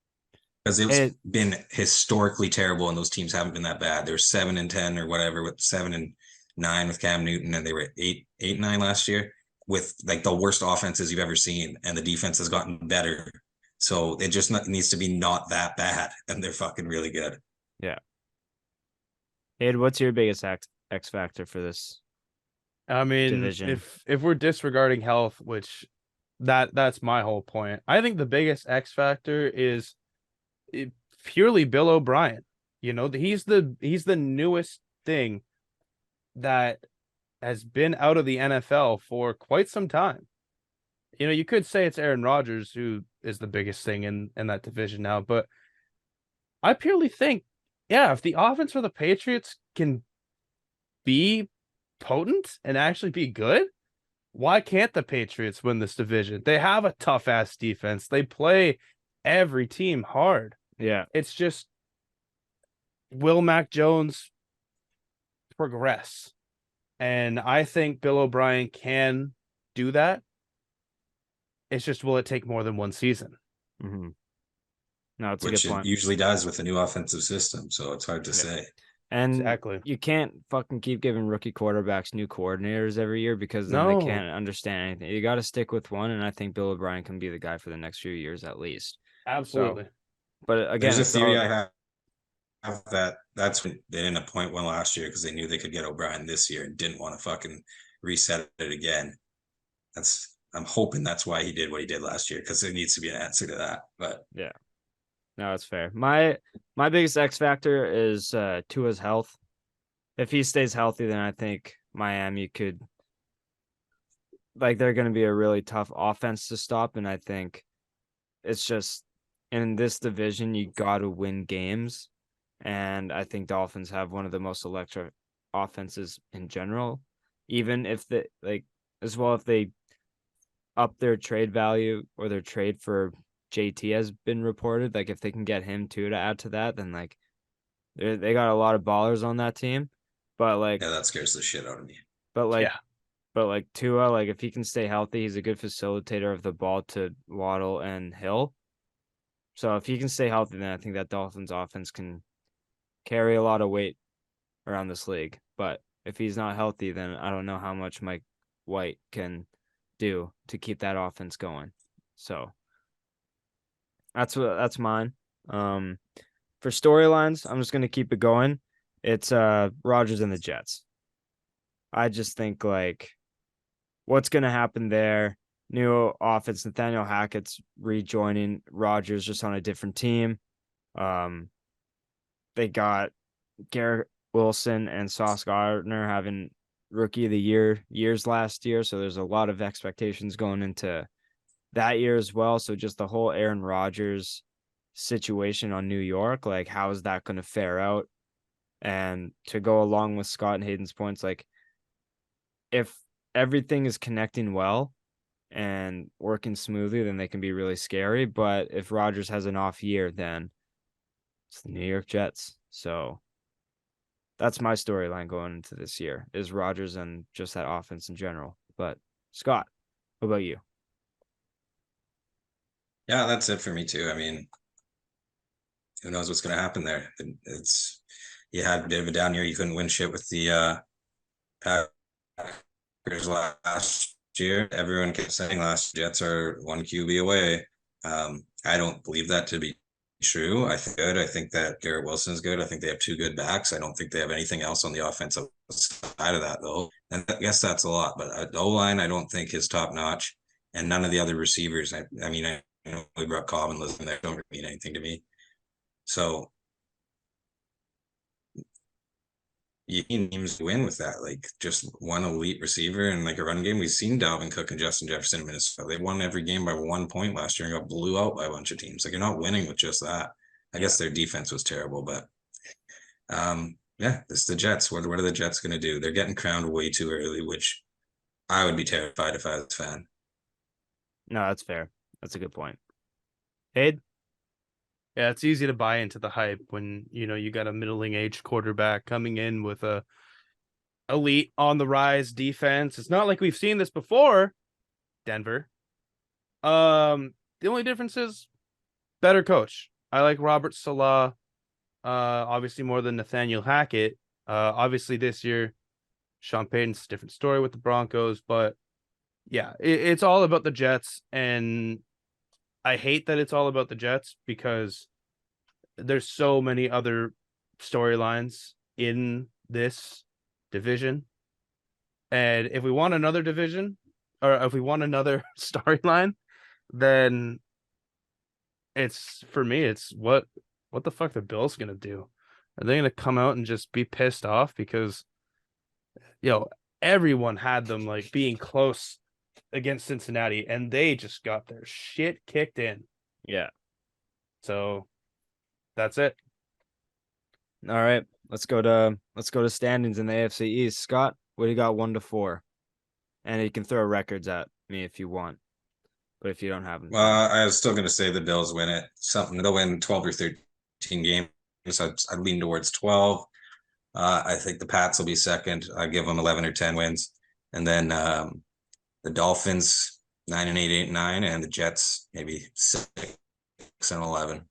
B: Because it's been historically terrible, and those teams haven't been that bad. They're 7-10 or whatever, with 7-9 with Cam Newton, and they were 8-9 last year, with like the worst offenses you've ever seen, and the defense has gotten better. So it just needs to be not that bad, and they're fucking really good.
A: Yeah. Ed, what's your biggest X factor for this?
C: I mean,
A: division?
C: if we're disregarding health, which that's my whole point, I think the biggest X factor is purely Bill O'Brien. He's the newest thing that has been out of the NFL for quite some time. You could say it's Aaron Rodgers who is the biggest thing in that division now, but I purely think, yeah, if the offense for the Patriots can be potent and actually be good, why can't the Patriots win this division? They have a tough ass defense. They play every team hard.
A: Yeah.
C: It's just, will Mac Jones progress? And I think Bill O'Brien can do that. It's just, will it take more than one season?
A: Mm-hmm. No, it's
B: Which
A: a good point.
B: It usually does with the new offensive system, so it's hard to say.
A: And
C: exactly,
A: you can't fucking keep giving rookie quarterbacks new coordinators every year because then they can't understand anything. You got to stick with one, and I think Bill O'Brien can be the guy for the next few years at least.
C: Absolutely.
A: So, but again,
B: there's a theory I have that's when they didn't appoint one last year because they knew they could get O'Brien this year and didn't want to fucking reset it again. I'm hoping that's why he did what he did last year, because there needs to be an answer to that. But
A: yeah, no, that's fair. My biggest X factor is Tua's health. if he stays healthy, then I think Miami could, like, they're going to be a really tough offense to stop. And I think it's just in this division, you got to win games. And I think Dolphins have one of the most electric offenses in general, even if they, like, as well, if they up their trade value or their trade for JT has been reported. Like, if they can get him too to add to that, then like they got a lot of ballers on that team. But like,
B: Yeah, that scares the shit out of me.
A: but like,
C: Yeah.
A: but like Tua, like if he can stay healthy, he's a good facilitator of the ball to Waddle and Hill. So if he can stay healthy, then I think that Dolphins offense can carry a lot of weight around this league. But if he's not healthy, then I don't know how much Mike White can do to keep that offense going. So that's mine. For storylines, I'm just gonna keep it going. It's Rodgers and the Jets. I just think like what's gonna happen there. New offense, Nathaniel Hackett's rejoining Rodgers just on a different team. They got Garrett Wilson and Sauce Gardner having rookie of the years last year, so there's a lot of expectations going into that year as well. So just the whole Aaron Rodgers situation on New York, like how is that going to fare out? And to go along with Scott and Hayden's points, like if everything is connecting well and working smoothly, then they can be really scary. But if Rodgers has an off year, then it's the New York Jets. So that's my storyline going into this year is Rodgers and just that offense in general. But Scott, what about you?
B: Yeah, that's it for me too. I mean, who knows what's going to happen there? It's you had a bit of a down year. You couldn't win shit with the Packers last year. Everyone kept saying last Jets are one QB away. I don't believe that to be true. I think good. I think that Garrett Wilson is good. I think they have two good backs. I don't think they have anything else on the offensive side of that though. And I guess that's a lot. But the O-line, I don't think is top notch, and none of the other receivers. I mean, I know we brought Cobb and Lisbon there. Don't mean anything to me. So you need teams to win with that, like just one elite receiver and like a run game. We've seen Dalvin Cook and Justin Jefferson in Minnesota. They won every game by 1 point last year and got blew out by a bunch of teams. Like you're not winning with just that. I guess their defense was terrible, but yeah, this is the Jets. What are the Jets going to do? They're getting crowned way too early, which I would be terrified if I was a fan.
A: No, that's fair. That's a good point. Hayden?
C: Yeah, it's easy to buy into the hype when, you got a middling-aged quarterback coming in with a elite on the rise defense. It's not like we've seen this before, Denver. The only difference is better coach. I like Robert Saleh, obviously more than Nathaniel Hackett. Obviously this year, Sean Payton's a different story with the Broncos, but yeah, it's all about the Jets, and I hate that it's all about the Jets because there's so many other storylines in this division. And if we want another division, or if we want another storyline, then it's for me, it's what the fuck the Bills gonna do? Are they gonna come out and just be pissed off because everyone had them like being close against Cincinnati and they just got their shit kicked in.
A: Yeah.
C: So that's it.
A: All right. Let's go to standings in the AFC East. Scott, what do you got 1 to 4? And you can throw records at me if you want. But if you don't have them.
B: Well, I was still going to say the Bills win it. They'll win 12 or 13 games. I'd lean towards 12. I think the Pats will be second. I give them 11 or 10 wins. And then the Dolphins 9 and 8, 8 and 9, and the Jets maybe 6 and 11.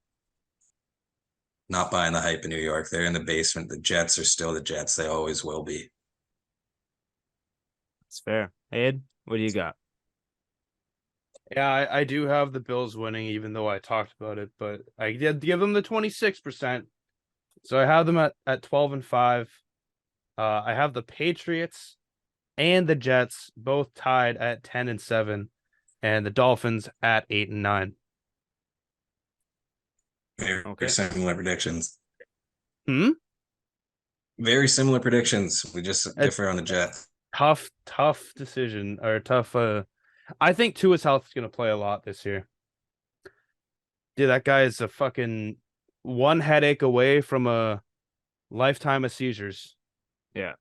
B: Not buying the hype in New York. They're in the basement. The Jets are still the Jets. They always will be.
A: That's fair. Ed, what do you got?
C: Yeah, I do have the Bills winning, even though I talked about it, but I did give them the 26%. So I have them at 12 and 5. I have the Patriots and the Jets both tied at 10 and 7, and the Dolphins at 8 and 9.
B: Very similar predictions. Very similar predictions. We just differ on the Jets.
C: Tough decision or tough. I think Tua's health is going to play a lot this year. Dude, that guy is a fucking one headache away from a lifetime of seizures.
A: Yeah.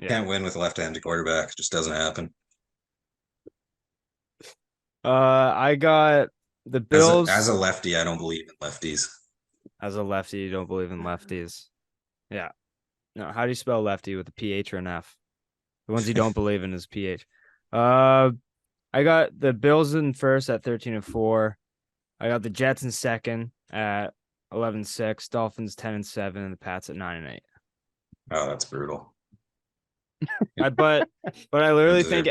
B: Can't win with a left-handed quarterback. It just doesn't happen.
A: I got the Bills.
B: As a lefty, I don't believe in lefties.
A: As a lefty, you don't believe in lefties. Yeah. No, how do you spell lefty, with a PH or an F? The ones you don't believe in is PH. I got the Bills in first at 13-4. I got the Jets in second at 11-6. Dolphins 10-7, and the Pats at 9-8.
B: Oh, that's brutal.
A: But I literally think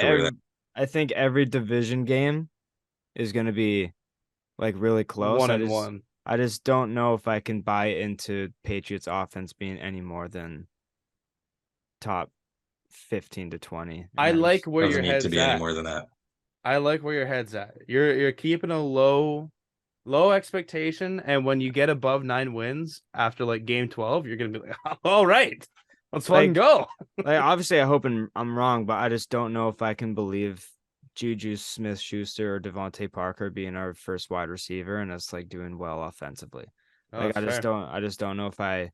B: I
A: think every division game is going to be like really close.
C: 1-1.
A: I just don't know if I can buy into Patriots offense being any more than top 15 to 20.
C: I like where your head's
B: to be
C: at.
B: any more than that.
C: I like where your head's at. You're keeping a low expectation, and when you get above 9 wins after like game 12, you're gonna be like, all right, let's fucking go.
A: Like, obviously, I hope I'm wrong, but I just don't know if I can believe Juju Smith-Schuster or Devontae Parker being our first wide receiver and us like doing well offensively. Like, I just don't know if I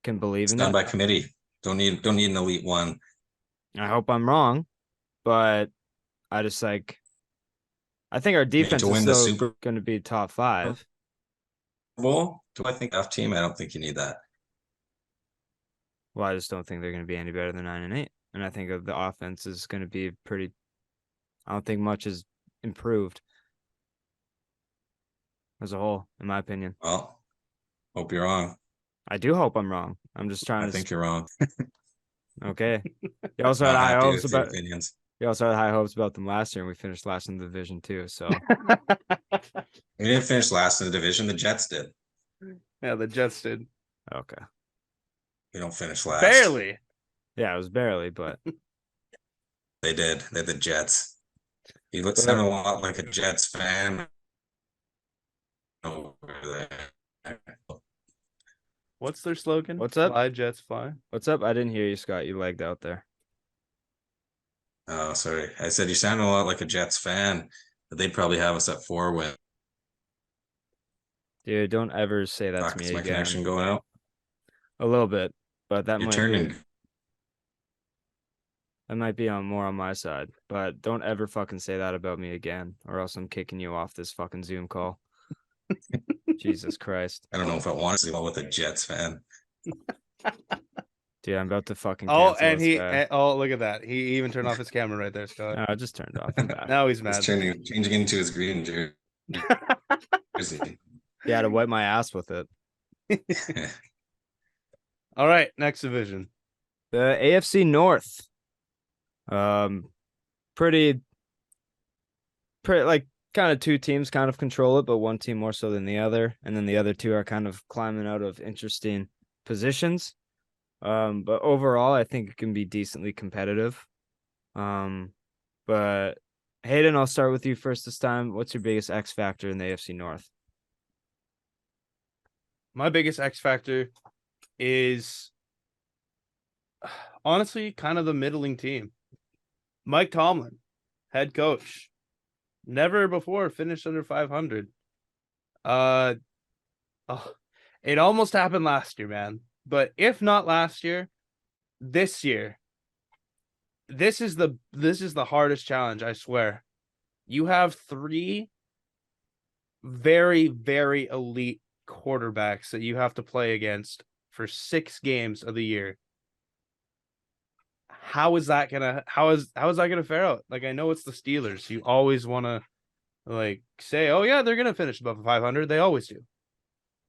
A: can believe in
B: done
A: that.
B: by committee. Don't need an elite one.
A: I hope I'm wrong, but I just I think our defense
B: to win
A: is
B: the
A: still
B: Super
A: going to be top 5.
B: Bowl? Do I think tough team? I don't think you need that.
A: Well, I just don't think they're going to be any better than 9-8, and I think the offense is going to be pretty. I don't think much is improved as a whole, in my opinion.
B: Well, hope you're wrong.
A: I do hope I'm wrong. I'm just trying
B: I think you're wrong.
A: Okay. You also had
B: Not
A: high
B: happy
A: hopes
B: with your
A: about.
B: opinions.
A: You also had high hopes about them last year, and we finished last in the division too. So
B: We didn't finish last in the division. The Jets did.
C: Yeah, the Jets did.
A: okay.
B: We don't finish last.
C: Barely.
A: Yeah, it was barely, but
B: They did. They're the Jets. You look sound a lot like a Jets fan over there.
C: What's their slogan?
A: What's up?
C: Fly, Jets, fly.
A: What's up? I didn't hear you, Scott. You lagged out there.
B: Oh, sorry. I said you sound a lot like a Jets fan, but they'd probably have us at 4 wins.
A: Dude, don't ever say that to me
B: Is
A: again.
B: my connection going out?
A: A little bit, but that might be more on my side. But don't ever fucking say that about me again, or else I'm kicking you off this fucking Zoom call. Jesus Christ.
B: I don't know if I want to see with a Jets fan.
A: Dude, I'm about to fucking
C: Oh,
A: cancel this guy.
C: look at that. He even turned off his camera right there, Scott.
A: No, I just turned off. I'm back.
C: Now he's mad.
B: He's changing into his green jersey.
A: Yeah, to wipe my ass with it.
C: All right, next division.
A: The AFC North. Pretty like kind of 2 teams kind of control it, but one team more so than the other, and then the other 2 are kind of climbing out of interesting positions. But overall, I think it can be decently competitive. But Hayden, I'll start with you first this time. What's your biggest X factor in the AFC North?
C: My biggest X factor is honestly kind of the middling team. Mike Tomlin, head coach, never before finished under 500. It almost happened last year, man. But if not last year, this year, this is the hardest challenge, I swear. You have 3 very, very elite quarterbacks that you have to play against for 6 games of the year. How is that gonna fare out? Like, I know it's the Steelers. You always want to like say, oh yeah, they're gonna finish above 500. They always do.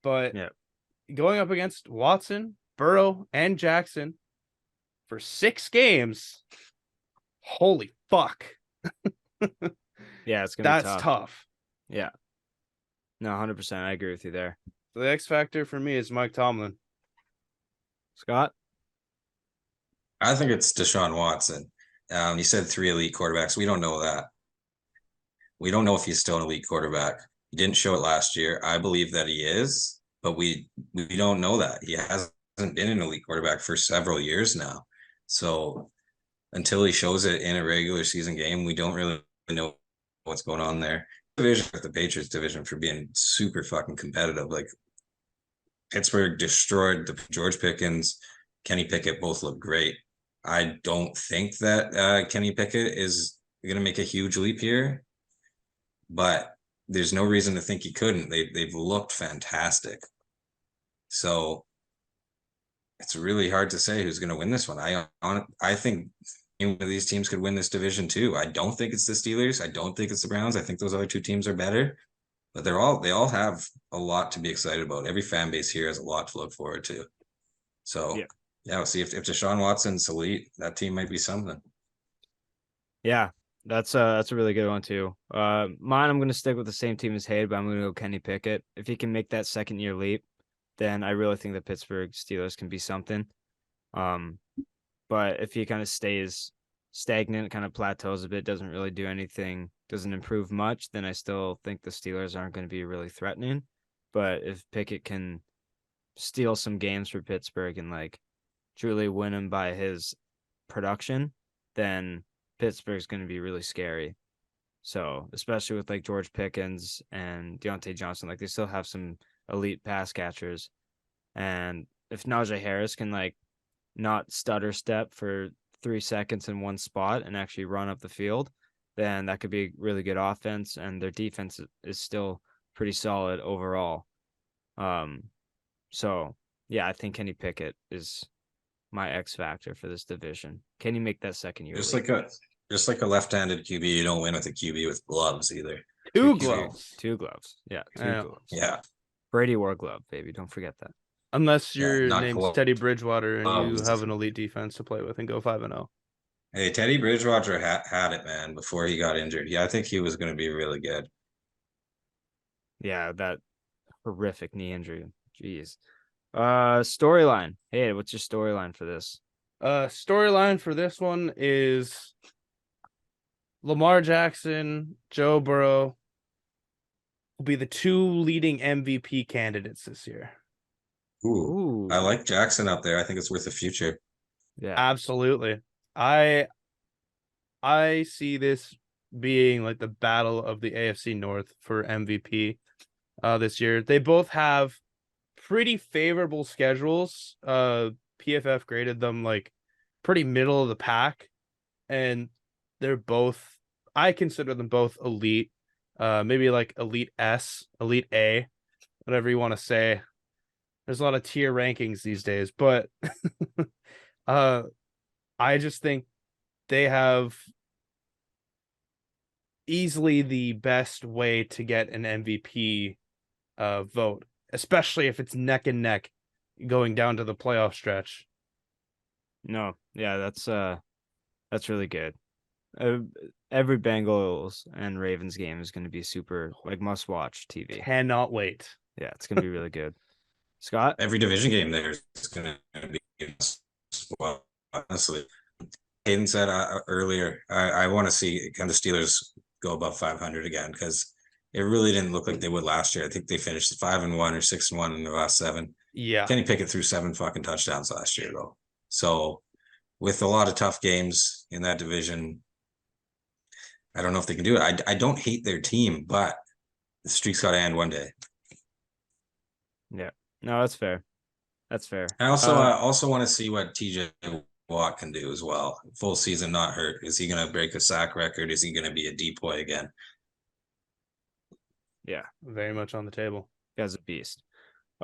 C: But going up against Watson, Burrow, and Jackson for 6 games, holy fuck.
A: Yeah, it's gonna be tough.
C: That's tough.
A: Yeah. No, 100%. I agree with you there.
C: So the X factor for me is Mike Tomlin.
A: Scott?
B: I think it's Deshaun Watson. You said 3 elite quarterbacks. We don't know that. We don't know if he's still an elite quarterback. He didn't show it last year. I believe that he is, but we don't know that. He hasn't been an elite quarterback for several years now. So until he shows it in a regular season game, we don't really know what's going on there. Division with the Patriots division for being super fucking competitive. Like Pittsburgh destroyed the George Pickens, Kenny Pickett both look great. I don't think that Kenny Pickett is going to make a huge leap here, but there's no reason to think he couldn't. They've looked fantastic. So it's really hard to say who's going to win this one. I think one of these teams could win this division too. I don't think it's the Steelers. I don't think it's the Browns. I think those other two teams are better, but they all have a lot to be excited about. Every fan base here has a lot to look forward to. So yeah, we'll see if Deshaun Watson's elite, that team might be something.
A: Yeah, that's a really good one too. Mine, I'm going to stick with the same team as Hayde, but I'm going to go Kenny Pickett. If he can make that second year leap, then I really think the Pittsburgh Steelers can be something. But if he kind of stays stagnant, kind of plateaus a bit, doesn't really do anything, doesn't improve much, then I still think the Steelers aren't going to be really threatening. But if Pickett can steal some games for Pittsburgh and like truly win them by his production, then Pittsburgh's going to be really scary. So especially with like George Pickens and Deontay Johnson, like they still have some elite pass catchers. And if Najee Harris can like not stutter step for 3 seconds in one spot and actually run up the field, then that could be a really good offense. And their defense is still pretty solid overall. So yeah, I think Kenny Pickett is my X factor for this division. Can you make that second year?
B: Just like a left-handed QB, you don't win with a QB with gloves either.
C: Two gloves.
A: Two gloves. Yeah, two gloves.
B: Yeah.
A: Brady wore glove, baby. Don't forget that.
C: Unless your name's
B: gloves.
C: Teddy Bridgewater and you have an elite defense to play with and go 5-0.
B: Hey, Teddy Bridgewater had it, man, before he got injured. Yeah, I think he was going to be really good.
A: Yeah, that horrific knee injury. Jeez. Storyline. Hey, what's your storyline for this?
C: Storyline for this one is Lamar Jackson, Joe Burrow will be the two leading MVP candidates this year.
B: Ooh. I like Jackson up there. I think it's worth the future.
A: Yeah,
C: absolutely. I see this being like the battle of the AFC North for MVP this year. They both have pretty favorable schedules. PFF graded them like pretty middle of the pack, and they're both, I consider them both elite, maybe like elite S, elite A, whatever you want to say. There's a lot of tier rankings these days, but I just think they have easily the best way to get an MVP vote, especially if it's neck and neck going down to the playoff stretch.
A: No, yeah, that's really good. Every Bengals and Ravens game is going to be super like must watch TV.
C: Cannot wait.
A: Yeah, it's going to be really good. Scott?
B: Every division game there is going to be, well, honestly. Hayden said earlier, I want to see kind of Steelers go above 500 again, because it really didn't look like they would last year. I think they finished 5-1 or 6-1 in the last 7.
C: Yeah.
B: Kenny Pickett threw 7 fucking touchdowns last year, though. So with a lot of tough games in that division, I don't know if they can do it. I don't hate their team, but the streak's got to end one day.
A: Yeah. No, that's fair. That's fair.
B: I also want to see what TJ Watt can do as well. Full season, not hurt. Is he going to break a sack record? Is he going to be a decoy again?
A: Yeah,
C: very much on the table.
A: Guy's a beast.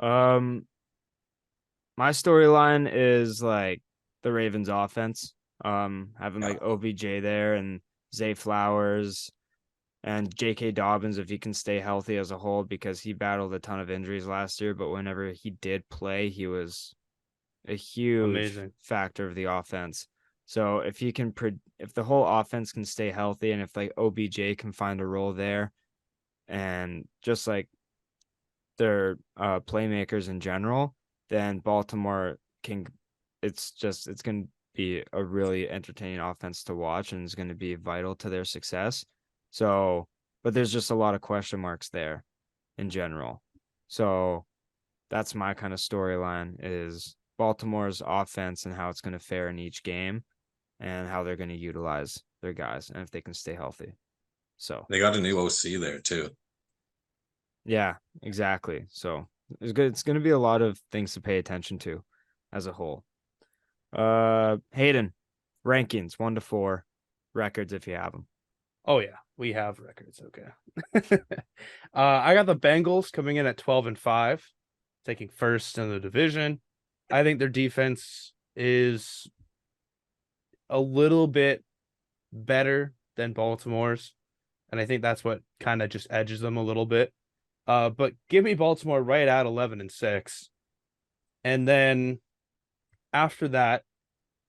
A: My storyline is like the Ravens offense. Having like OBJ there and Zay Flowers and J.K. Dobbins, if he can stay healthy as a whole, because he battled a ton of injuries last year, but whenever he did play, he was a huge factor of the offense. So if he can, if the whole offense can stay healthy, and if like OBJ can find a role there, and just like their playmakers in general, then Baltimore can. It's going to be a really entertaining offense to watch, and it's going to be vital to their success. So, but there's just a lot of question marks there in general. So that's my kind of storyline, is Baltimore's offense and how it's going to fare in each game and how they're going to utilize their guys and if they can stay healthy. So
B: They got a new OC there too.
A: yeah, exactly. So it's going to be a lot of things to pay attention to as a whole. Hayden, rankings 1 to 4, records if you have them.
C: Oh yeah, we have records. Okay. I got the Bengals coming in at 12-5, taking first in the division. I think their defense is a little bit better than Baltimore's, and I think that's what kind of just edges them a little bit. But give me Baltimore right at 11-6, and then after that,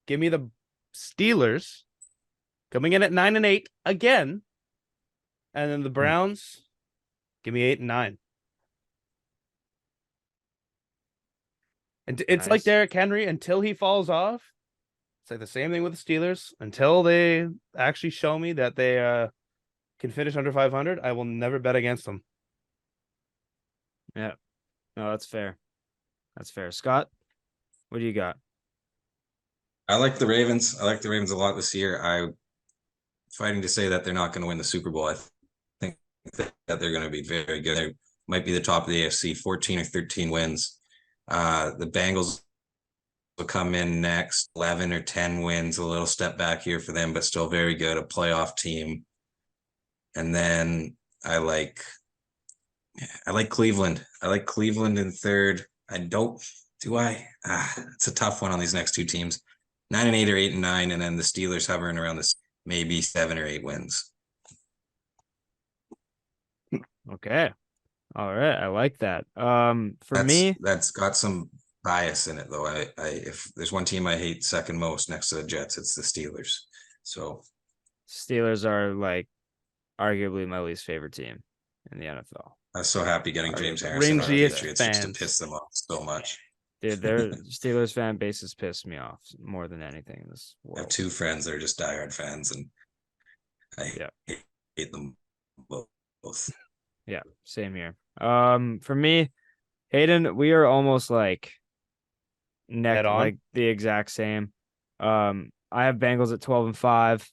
C: give me the Steelers coming in at 9-8 again, and then the Browns, give me 8-9. And it's like
A: Nice.
C: Derrick Henry until he falls off. It's like the same thing with the Steelers until they actually show me that they can finish under 500. I will never bet against them.
A: Yeah. No, that's fair. That's fair. Scott, what do you got?
B: I like the Ravens. I like the Ravens a lot this year. I'm fighting to say that they're not going to win the Super Bowl. I think that they're going to be very good. They might be the top of the AFC, 14 or 13 wins. The Bengals will come in next, 11 or 10 wins, a little step back here for them, but still very good, a playoff team. And then I like Cleveland. I like Cleveland in third. It's a tough one on these next two teams. 9-8 or 8-9, and then the Steelers hovering around this maybe 7 or 8 wins.
A: Okay. All right. I like that. For me,
B: that's got some bias in it though. I if there's one team I hate second most next to the Jets, it's the Steelers. So
A: Steelers are like arguably my least favorite team in the NFL.
B: I was so happy getting James Harrison on the
C: Rangiest
B: Patriots just to
C: fans.
B: piss them off so much.
A: Dude, their Steelers fan base has pissed me off more than anything in this
B: I have
A: world.
B: 2 friends that are just diehard fans, and I
A: Yeah.
B: hate them both.
A: Yeah, same here. For me, Hayden, we are almost like
C: Head on.
A: like the exact same. I have Bengals at 12-5,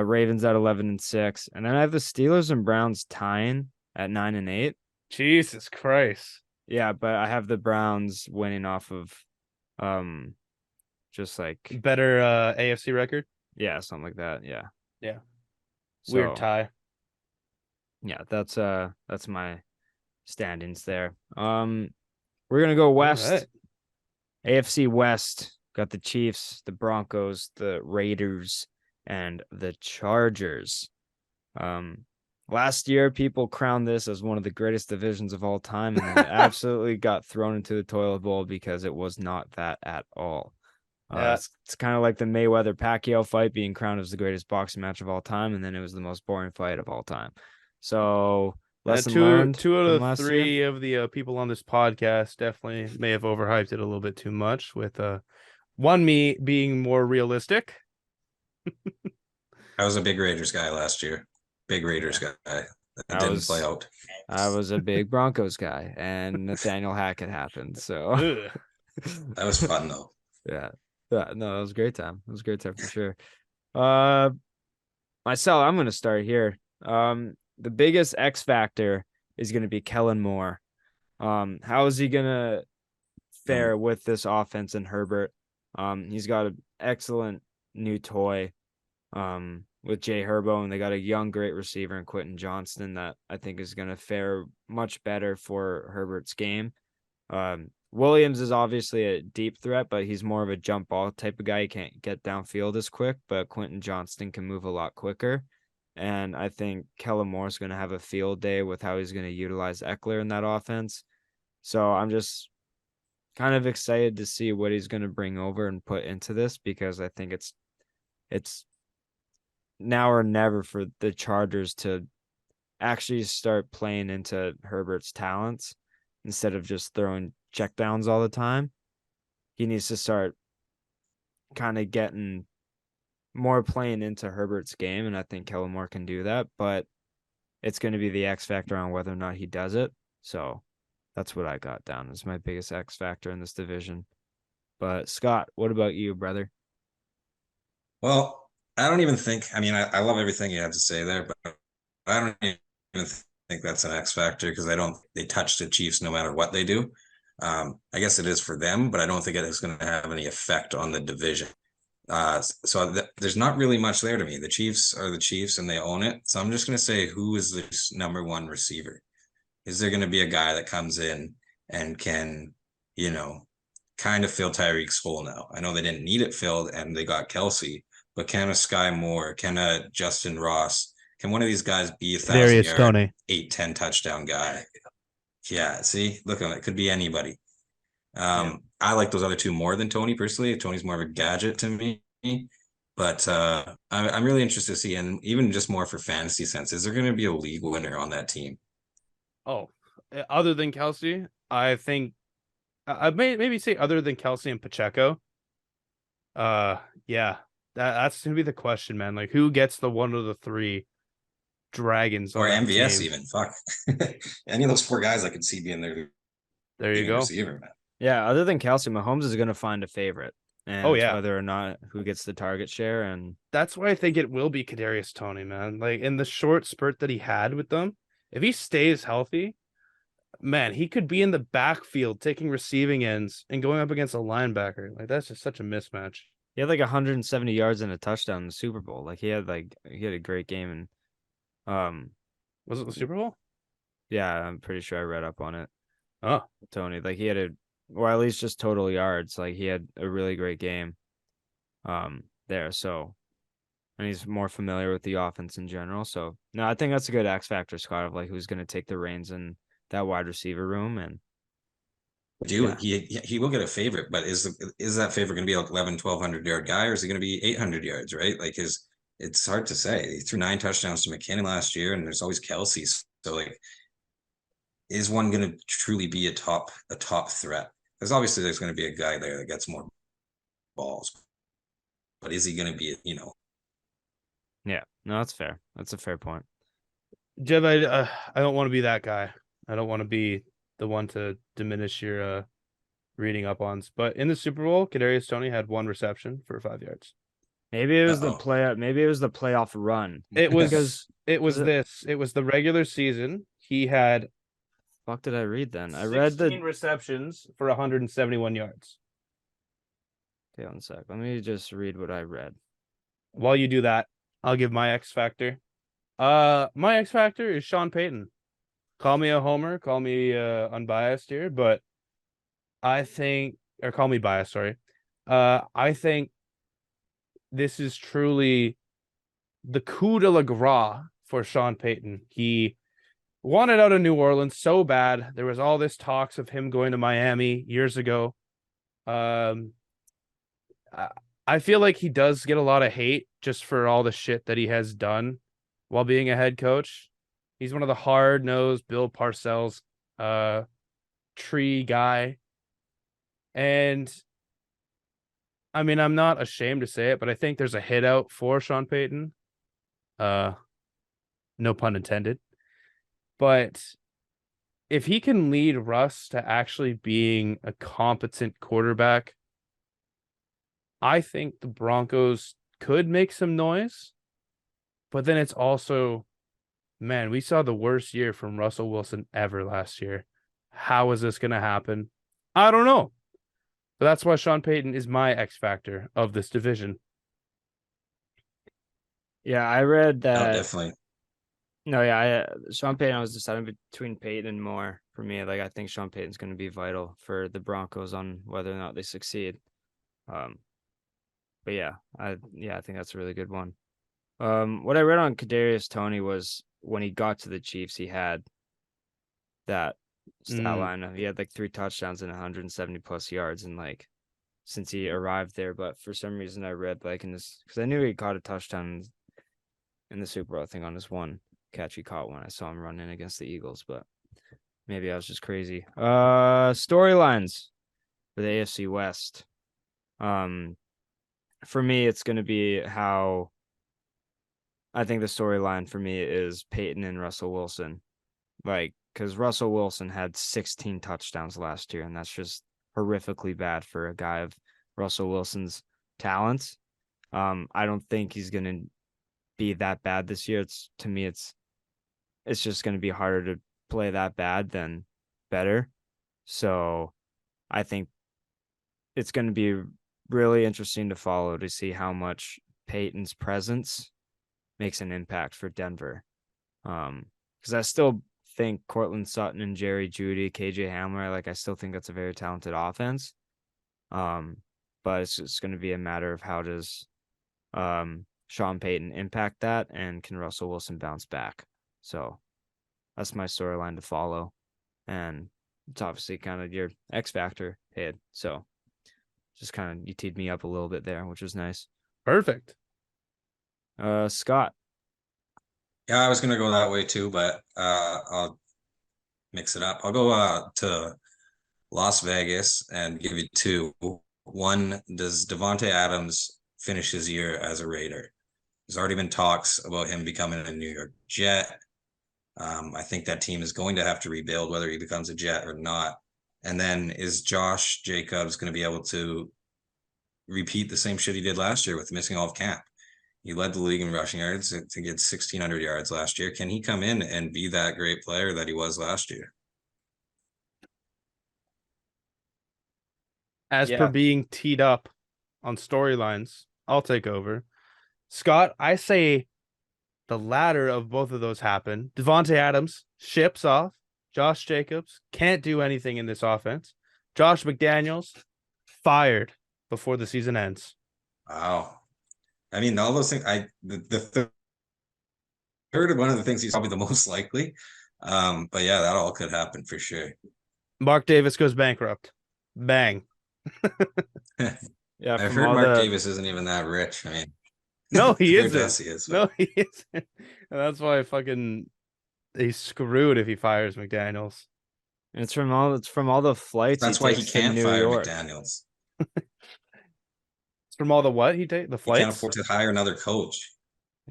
A: Ravens at 11-6, and then I have the Steelers and Browns tying at 9-8.
C: Jesus Christ.
A: Yeah, but I have the Browns winning off of just like
C: Better AFC record.
A: yeah, something like that. Yeah.
C: Yeah. Weird
A: So,
C: tie.
A: yeah, that's my standings there. We're gonna go west.
C: Right.
A: AFC West got the Chiefs, the Broncos, the Raiders, and the Chargers. Last year, people crowned this as one of the greatest divisions of all time, and then it absolutely got thrown into the toilet bowl because it was not that at all.
C: Yeah.
A: It's kind of like the Mayweather-Pacquiao fight being crowned as the greatest boxing match of all time, and then it was the most boring fight of all time. So, lesson learned.
C: Two out
A: from
C: of
A: last
C: 3
A: year.
C: of the people on this podcast definitely may have overhyped it a little bit too much. With one me being more realistic.
B: I was a big Raiders guy last year. Big Raiders guy. That didn't play out.
A: I was a big Broncos guy, and Nathaniel Hackett happened. So
C: Ugh.
B: That was fun though.
A: yeah, no, it was a great time. It was a great time for sure. Myself, I'm gonna start here. The biggest X factor is gonna be Kellen Moore. How is he gonna fare with this offense and Herbert? He's got an excellent new toy. With Jay Herbo, and they got a young, great receiver in Quentin Johnston that I think is going to fare much better for Herbert's game. Williams is obviously a deep threat, but he's more of a jump ball type of guy. He can't get downfield as quick, but Quentin Johnston can move a lot quicker. And I think Kellen Moore is going to have a field day with how he's going to utilize Eckler in that offense. So I'm just kind of excited to see what he's going to bring over and put into this because I think it's now or never for the Chargers to actually start playing into Herbert's talents instead of just throwing checkdowns all the time. He needs to start kind of getting more playing into Herbert's game, and I think Kellen Moore can do that, but it's going to be the X factor on whether or not he does it. So that's what I got down as my biggest X factor in this division. But Scott, what about you, brother?
B: Well, I don't even think. I mean, I love everything you have to say there, but I don't even think that's an X factor because I don't. They touch the Chiefs no matter what they do. I guess it is for them, but I don't think it is going to have any effect on the division. There's not really much there to me. The Chiefs are the Chiefs and they own it. So I'm just going to say, who is the number one receiver? Is there going to be a guy that comes in and can, kind of fill Tyreek's hole now? I know they didn't need it filled and they got Kelsey, but can a Sky Moore, can a Justin Ross, can one of these guys be 1,000 yard,
C: Tony.
B: 8-10 touchdown guy? Yeah, see, look at it. Could be anybody. I like those other two more than Tony personally. Tony's more of a gadget to me, but I'm really interested to see, and even just more for fantasy sense, is there going to be a league winner on that team?
C: Oh, other than Kelsey, I think I maybe say other than Kelsey and Pacheco. Yeah, that's gonna be the question, man. Like, who gets the one of the three dragons
B: Or
C: on that
B: MVS
C: team?
B: even? Fuck, any of those four guys I could see being there.
C: There you go.
B: Receiver, man.
A: Yeah, other than Kelsey, Mahomes is going to find a favorite. And
C: yeah.
A: whether or not who gets the target share. And
C: that's why I think it will be Kadarius Toney, man. Like, in the short spurt that he had with them, if he stays healthy, man, he could be in the backfield taking receiving ends and going up against a linebacker. Like, that's just such a mismatch.
A: He had like 170 yards and a touchdown in the Super Bowl. Like he had a great game. And
C: was it the Super Bowl?
A: Yeah, I'm pretty sure I read up on it.
C: Oh,
A: Tony, like he had or at least just total yards. Like he had a really great game there. So, and he's more familiar with the offense in general. So no, I think that's a good X factor, Scott, of like who's going to take the reins in that wide receiver room. And
B: he will get a favorite, but is that favorite going to be like 1,100-1,200 yard guy, or is he going to be 800 yards? Right, like it's hard to say. He threw 9 touchdowns to McKinnon last year, and there's always Kelsey. So like, is one going to truly be a top threat? Because obviously there's going to be a guy there that gets more balls, but is he going to be,
A: Yeah, no, that's fair. That's a fair point.
C: Jeff, I don't want to be that guy. I don't want to be the one to diminish your reading up ons. But in the Super Bowl, Kadarius Toney had 1 reception for 5 yards.
A: Maybe it was the playoff run.
C: It was it was the regular season. He had
A: fuck did I read then? I read the
C: receptions for 171 yards.
A: Okay, 1 sec. Let me just read what I read.
C: While you do that, I'll give my X factor. My X factor is Sean Payton. Call me a homer, call me unbiased here, but I think, or call me biased, sorry. I think this is truly the coup de la grace for Sean Payton. He wanted out of New Orleans so bad. There was all this talks of him going to Miami years ago. I feel like he does get a lot of hate just for all the shit that he has done while being a head coach. He's one of the hard-nosed Bill Parcells tree guy. And I mean, I'm not ashamed to say it, but I think there's a hit out for Sean Payton. No pun intended. But if he can lead Russ to actually being a competent quarterback, I think the Broncos could make some noise. But then it's also, man, we saw the worst year from Russell Wilson ever last year. How is this going to happen? I don't know. But that's why Sean Payton is my X factor of this division.
A: Yeah, I read that.
B: Oh, definitely.
A: No, yeah, Sean Payton, I was deciding between Payton and Moore for me. Like, I think Sean Payton's going to be vital for the Broncos on whether or not they succeed. But yeah, I think that's a really good one. What I read on Kadarius Toney was when he got to the Chiefs, he had that stat line. He had like 3 touchdowns and 170 plus yards, and like since he arrived there. But for some reason, I read like in this because I knew he caught a touchdown in the Super Bowl thing on his one catch he caught when I saw him run in against the Eagles, but maybe I was just crazy. Storylines for the AFC West. For me, it's going to be how I think the storyline for me is Peyton and Russell Wilson. Like, because Russell Wilson had 16 touchdowns last year, and that's just horrifically bad for a guy of Russell Wilson's talents. I don't think he's going to be that bad this year. To me, it's just going to be harder to play that bad than better. So I think it's going to be really interesting to follow to see how much Peyton's presence makes an impact for Denver. Because I still think Cortland Sutton and Jerry Jeudy, KJ Hamler, I still think that's a very talented offense. But it's just going to be a matter of how does Sean Payton impact that, and can Russell Wilson bounce back? So that's my storyline to follow. And it's obviously kind of your X factor hit. So just kind of, you teed me up a little bit there, which was nice.
C: Perfect.
A: Scott.
B: Yeah, I was gonna go that way too, but I'll mix it up. I'll go to Las Vegas and give you two. One, does Devontae Adams finish his year as a Raider? There's already been talks about him becoming a New York Jet. I think that team is going to have to rebuild whether he becomes a Jet or not. And then is Josh Jacobs going to be able to repeat the same shit he did last year with missing all of camp? He led the league in rushing yards to get 1,600 yards last year. Can he come in and be that great player that he was last year?
C: As per being teed up on storylines, I'll take over. Scott, I say the latter of both of those happen. Devontae Adams ships off. Josh Jacobs can't do anything in this offense. Josh McDaniels fired before the season ends.
B: Wow. I mean, all those things. The third one of the things he's probably the most likely. But yeah, that all could happen for sure.
C: Mark Davis goes bankrupt. Bang.
A: Yeah,
B: I've heard Mark Davis isn't even that rich. I mean,
C: no, he isn't.
B: He is, but...
C: No, he isn't. And that's why he's screwed if he fires McDaniels.
A: And it's from all the flights.
B: That's why he can't fire
A: York.
B: McDaniels.
C: It's from all the what he take the flights.
B: He can't afford to hire another coach.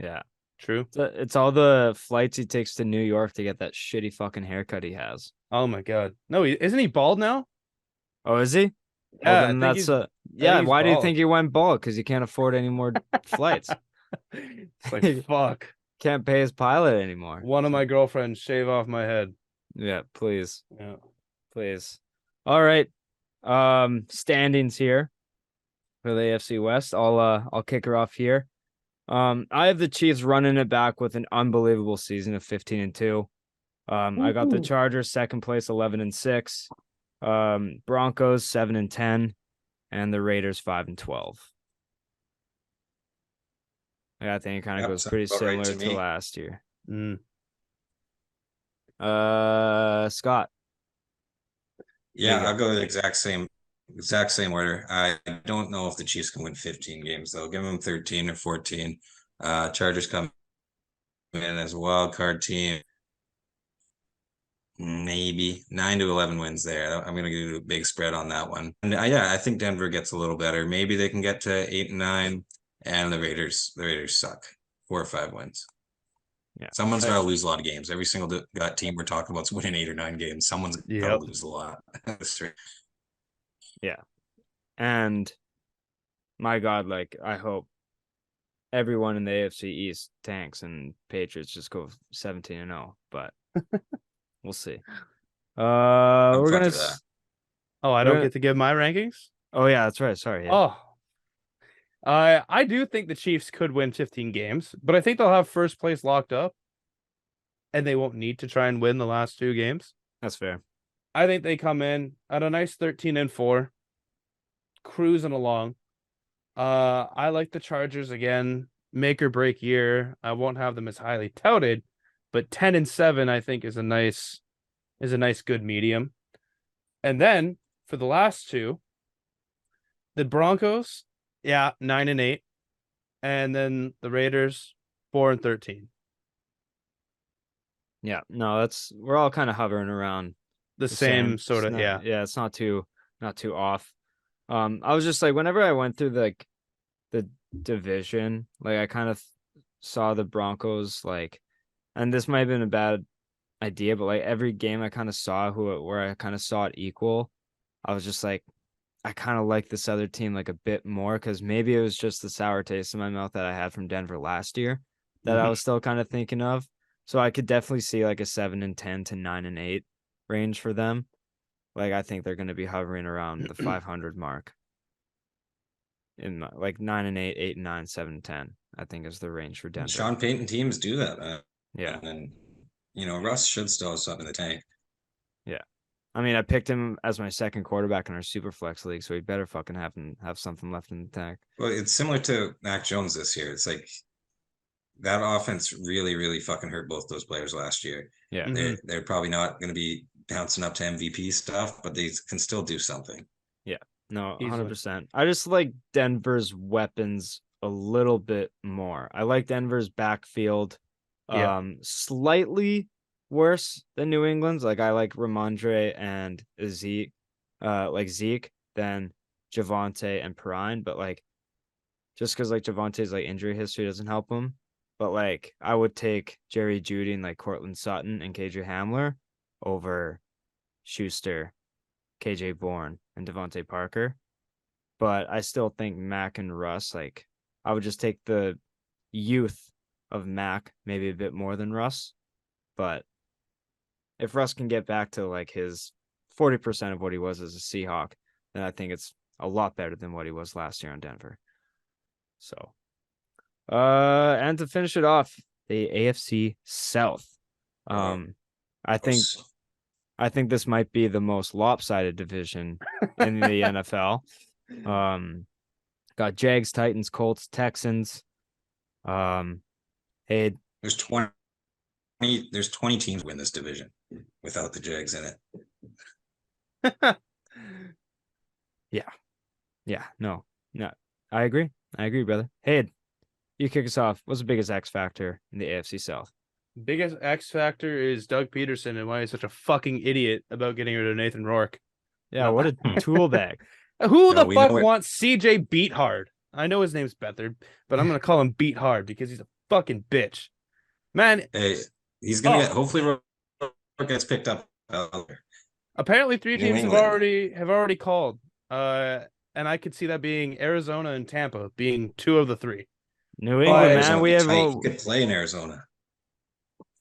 A: Yeah,
C: true.
A: It's all the flights he takes to New York to get that shitty fucking haircut he has.
C: Oh my god, no, isn't he bald now?
A: Oh, is he?
C: Yeah,
A: well, then that's yeah. Why do you think he went bald? Because he can't afford any more flights.
C: It's like fuck.
A: Can't pay his pilot anymore.
C: One of my girlfriends shave off my head.
A: Yeah, please.
C: Yeah,
A: please. All right. Standings here for the AFC West. I'll kick her off here. I have the Chiefs running it back with an unbelievable season of 15-2. I got the Chargers second place, 11-6. Broncos 7-10, and the Raiders 5-12. I think it kind of goes pretty similar to last year. Scott.
B: Yeah, I'll go the exact same order. I don't know if the Chiefs can win 15 games though. Give them 13 or 14. Chargers come in as a wild card team. Maybe 9 to 11 wins there. I'm going to do a big spread on that one. And I think Denver gets a little better. Maybe they can get to 8 and 9. And the Raiders suck. 4 or 5 wins. Yeah, someone's got to lose a lot of games. Every single team we're talking about is winning 8 or 9 games. Someone's got to lose a lot.
A: Yeah, and my God, I hope everyone in the AFC East tanks and Patriots just go 17-0. But we'll see. We're gonna.
C: I don't get to give my rankings.
A: Oh yeah, that's right. Sorry. Yeah.
C: Oh. I do think the Chiefs could win 15 games, but I think they'll have first place locked up, and they won't need to try and win the last 2 games.
A: That's fair.
C: I think they come in at a nice 13-4, cruising along. I like the Chargers again, make or break year. I won't have them as highly touted, but 10-7 I think is a nice good medium. And then for the last 2, the Broncos. Yeah, 9-8, and then the Raiders 4-13.
A: Yeah, no, we're all kind of hovering around
C: the same sort of.
A: Yeah, it's not too off. I was just whenever I went through the division, I kind of saw the Broncos and this might have been a bad idea, but every game I kind of saw where I kind of saw it equal. I was just I kind of like this other team like a bit more because maybe it was just the sour taste in my mouth that I had from Denver last year that I was still kind of thinking of. So I could definitely see like a 7-10 to 9-8 range for them. Like I think they're going to be hovering around the 500 mark. In like 9-8, 8-9, 7-10, I think is the range for Denver.
B: Sean Payton teams do that, man.
A: Yeah.
B: And Russ should still have something in the tank.
A: Yeah. I mean, I picked him as my second quarterback in our super flex league, so he better fucking have something left in the tank.
B: Well, it's similar to Mac Jones this year. It's like that offense really, really fucking hurt both those players last year.
A: Yeah.
B: They're probably not going to be bouncing up to MVP stuff, but they can still do something.
A: Yeah. No,
C: Easily.
A: 100%. I just like Denver's weapons a little bit more. I like Denver's backfield slightly worse than New England's. Like I like Ramondre and Zeke, Zeke than Javonte and Perrine, but like just because like Javonte's like injury history doesn't help him. But like I would take Jerry Jeudy and like Cortland Sutton and KJ Hamler over Schuster, KJ Bourne, and Devontae Parker. But I still think Mac and Russ, like I would just take the youth of Mac maybe a bit more than Russ. But if Russ can get back to like his 40% of what he was as a Seahawk, then I think it's a lot better than what he was last year in Denver. So, and to finish it off, the AFC South. I think this might be the most lopsided division in the NFL. Got Jags, Titans, Colts, Texans. Hey,
B: there's 20 teams win this division without the Jags in it.
A: Yeah, no, I agree, brother. Hey, you kick us off. What's the biggest X factor in the AFC South?
C: Biggest X factor is Doug Peterson and why he's such a fucking idiot about getting rid of Nathan Rourke.
A: Yeah, what a tool bag.
C: Who the fuck wants CJ Beathard? I know his name's Beathard, but I'm gonna call him Beathard because he's a fucking bitch. Man,
B: hey, he's gonna get. Hopefully, Rourke gets picked up.
C: Apparently, 3 teams have already called. And I could see that being Arizona and Tampa being 2 of the 3.
A: New England, man, we have.
B: He could play in Arizona.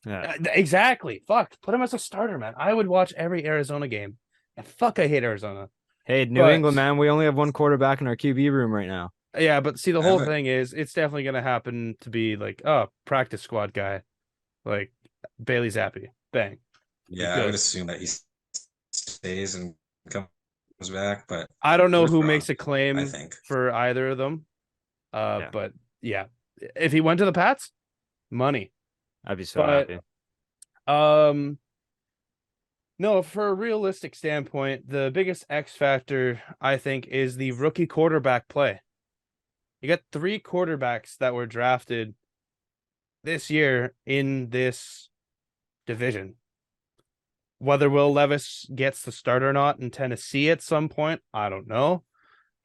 C: Yeah, exactly. Fuck, put him as a starter, man. I would watch every Arizona game. And fuck, I hate Arizona.
A: Hey, New England, man, we only have 1 quarterback in our QB room right now.
C: Yeah, but see, the whole thing is it's definitely going to happen to be like, practice squad guy, like Bailey Zappi. Bang.
B: Yeah, I would assume that he stays and comes back, but
C: I don't know who makes a claim
B: I think
C: for either of them. But yeah, if he went to the Pats, money.
A: I'd be so happy.
C: No, for a realistic standpoint, the biggest X factor, I think, is the rookie quarterback play. You got 3 quarterbacks that were drafted this year in this division. Whether Will Levis gets the start or not in Tennessee at some point, I don't know.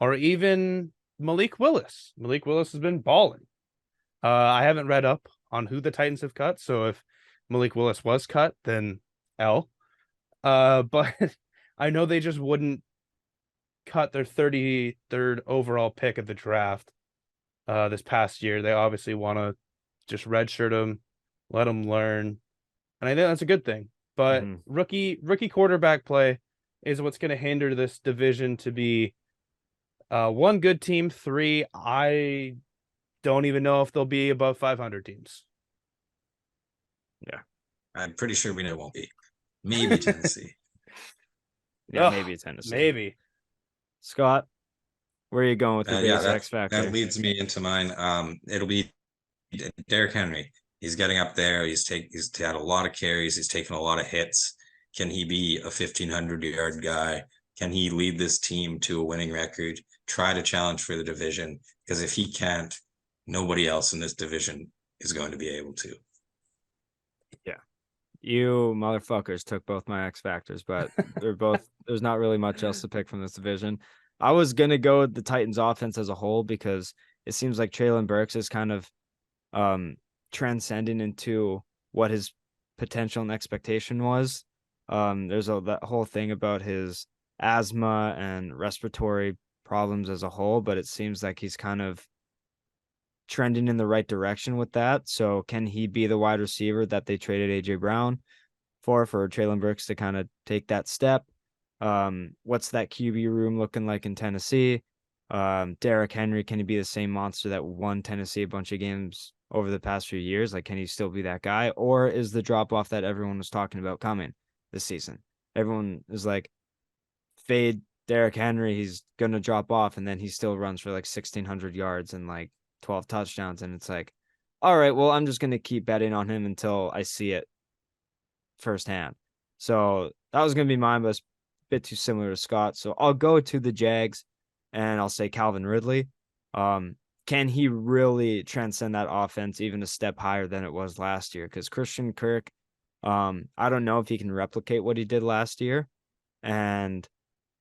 C: Or even Malik Willis. Malik Willis has been balling. I haven't read up on who the Titans have cut, so if Malik Willis was cut, then L. But I know they just wouldn't cut their 33rd overall pick of the draft this past year. They obviously want to just redshirt him, let him learn. And I think that's a good thing. But rookie quarterback play is what's going to hinder this division to be 1 good team, 3. I don't even know if they'll be above 500 teams.
B: Yeah. I'm pretty sure we know it won't be. Maybe Tennessee.
A: Maybe Tennessee.
C: Maybe.
A: Scott, where are you going with the biggest X factor?
B: That leads me into mine. It'll be Derrick Henry. He's getting up there. He's had a lot of carries. He's taken a lot of hits. Can he be a 1,500-yard guy? Can he lead this team to a winning record? Try to challenge for the division? Because if he can't, nobody else in this division is going to be able to.
A: Yeah. You motherfuckers took both my X factors, but there's not really much else to pick from this division. I was going to go with the Titans offense as a whole because it seems like Treylon Burks is kind of transcending into what his potential and expectation was. There's that whole thing about his asthma and respiratory problems as a whole, but it seems like he's kind of trending in the right direction with that. So can he be the wide receiver that they traded AJ Brown for Traylon Burks to kind of take that step? What's that QB room looking like in Tennessee? Derrick Henry, can he be the same monster that won Tennessee a bunch of games over the past few years? Like, can he still be that guy? Or is the drop off that everyone was talking about coming this season? Everyone is like, fade Derrick Henry, he's going to drop off, and then he still runs for like 1,600 yards and like 12 touchdowns. And it's like, all right, well, I'm just going to keep betting on him until I see it firsthand. So that was going to be mine, but it's a bit too similar to Scott. So I'll go to the Jags and I'll say Calvin Ridley. Can he really transcend that offense even a step higher than it was last year? Because Christian Kirk, I don't know if he can replicate what he did last year.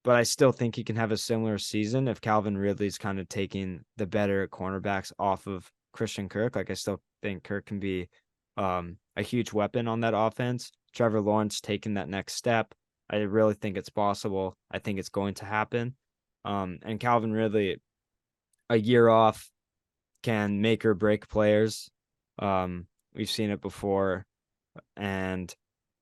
A: But I still think he can have a similar season if Calvin Ridley's kind of taking the better cornerbacks off of Christian Kirk. Like, I still think Kirk can be a huge weapon on that offense. Trevor Lawrence taking that next step. I really think it's possible. I think it's going to happen. And Calvin Ridley, a year off, can make or break players. We've seen it before. And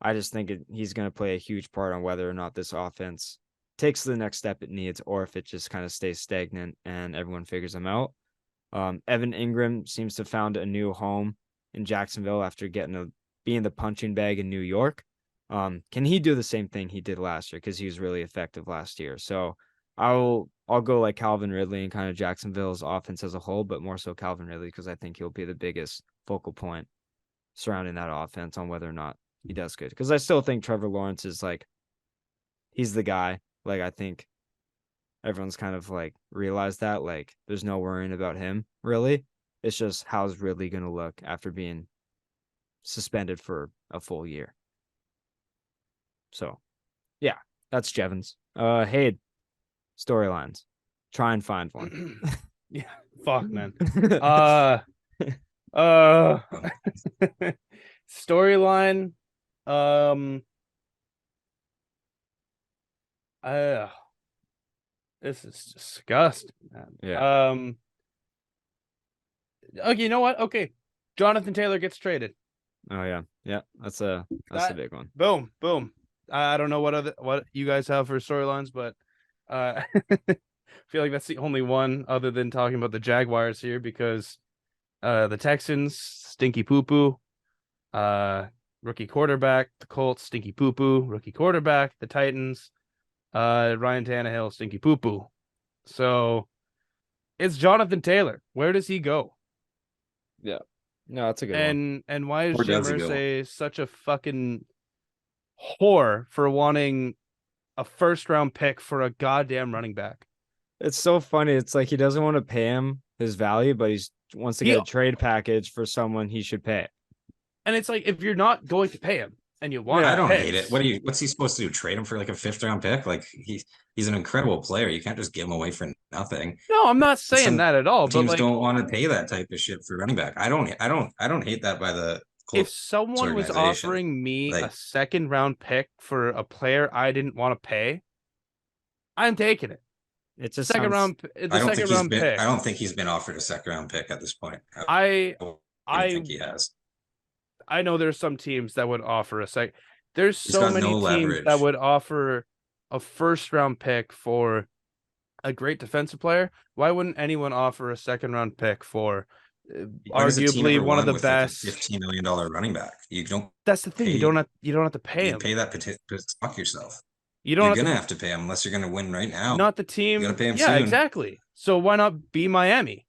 A: I just think he's going to play a huge part on whether or not this offense takes the next step it needs, or if it just kind of stays stagnant and everyone figures him out. Evan Ingram seems to have found a new home in Jacksonville after being the punching bag in New York. Can he do the same thing he did last year? Because he was really effective last year. So I'll go like Calvin Ridley and kind of Jacksonville's offense as a whole, but more so Calvin Ridley because I think he'll be the biggest focal point surrounding that offense on whether or not he does good. Because I still think Trevor Lawrence is like, he's the guy. Like, I think everyone's kind of like realized that, like, there's no worrying about him really. It's just how's Ridley going to look after being suspended for a full year. So yeah, that's Jevons. Hey, storylines. Try and find one.
C: Yeah, fuck, man. Storyline. This is disgusting, man.
A: Yeah.
C: Okay, you know what? Okay, Jonathan Taylor gets traded.
A: Oh yeah, yeah. That's a big one.
C: Boom, boom. I don't know what you guys have for storylines, but I feel like that's the only one other than talking about the Jaguars here because the Texans, stinky poo poo, rookie quarterback. The Colts, stinky poo poo, rookie quarterback. The Titans, Ryan Tannehill, stinky poo poo. So it's Jonathan Taylor. Where does he go?
A: Yeah, no, that's a good one.
C: And why is
B: Where
C: Jim
B: does he go?
C: Irsay such a fucking whore for wanting a first round pick for a goddamn running back?
A: It's so funny. It's like he doesn't want to pay him his value, but he wants to get a trade package for someone he should pay.
C: And it's like, if you're not going to pay him and you want,
B: I don't hate it. What's he supposed to do? Trade him for like a 5th round pick? Like he's an incredible player. You can't just give him away for nothing.
C: No, I'm not saying that at all.
B: Teams
C: but like,
B: don't want to pay that type of shit for running back. I don't hate that by the Colts
C: if someone was
B: organization.
C: offering me
B: Like,
C: a 2nd round pick for a player I didn't want to pay, I'm taking it.
A: It's a
C: second round pick.
B: I don't think he's been offered a 2nd round pick at this point.
C: I
B: think he has.
C: I know there's some teams that would offer a second. There's
B: He's
C: so
B: got
C: many
B: no
C: teams
B: leverage.
C: that would offer a 1st round pick for a great defensive player. Why wouldn't anyone offer a 2nd round pick for arguably one of the best,
B: like $15 million running back? You don't.
C: That's the thing. You don't have to pay him.
B: Pay that fuck yourself.
C: You're gonna
B: have to pay him unless you're gonna win right now.
C: Not the team.
B: You gotta pay him
C: yeah,
B: soon.
C: Exactly. So why not be Miami?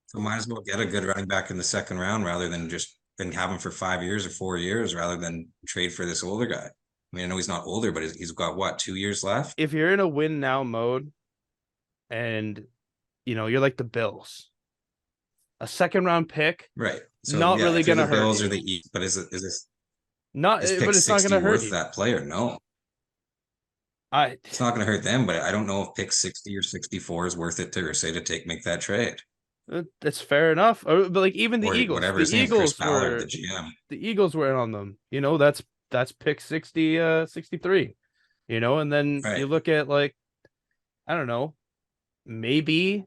B: So might as well get a good running back in the 2nd round rather than just have him for 5 years or 4 years rather than trade for this older guy. I mean, I know he's not older, but he's got what, 2 years left?
C: If you're in a win now mode and you're like the Bills, a 2nd round pick,
B: right? So
C: not really gonna hurt.
B: Bills
C: you.
B: or the East, but is this
C: not?
B: Is
C: but it's not gonna hurt
B: worth
C: you.
B: that player? No, it's not gonna hurt them. But I don't know if pick 60 or 64 is worth it to Irsay to make that trade.
C: That's fair enough. But like even the Eagles,
B: whatever
C: the
B: his name,
C: Eagles
B: Chris Ballard,
C: were
B: the GM.
C: The Eagles were in on them. That's pick 63. And then
B: Right.
C: you look at like, I don't know, maybe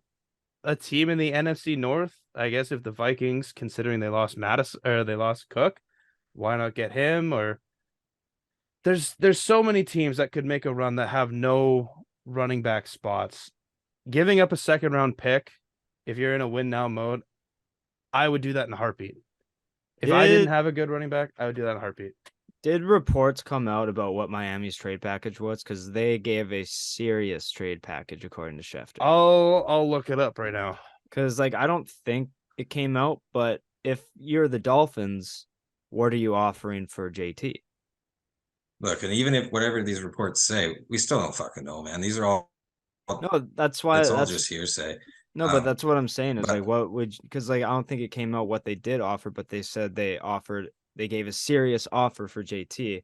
C: a team in the NFC North. I guess if the Vikings, considering they lost Madison or they lost Cook, why not get him? Or there's so many teams that could make a run that have no running back spots. Giving up a second round pick, if you're in a win now mode, I would do that in a heartbeat. If I didn't have a good running back, I would do that in a heartbeat.
A: Did reports come out about what Miami's trade package was? Because they gave a serious trade package according to Schefter.
C: I'll look it up right now.
A: Because like I don't think it came out, but if you're the Dolphins, what are you offering for JT?
B: Look, and even if whatever these reports say, we still don't fucking know, man. These are all
A: No, that's why
B: it's all just hearsay.
A: No, but that's what I'm saying is
B: but-
A: like what would because like I don't think it came out what they did offer, but they said they gave a serious offer for JT.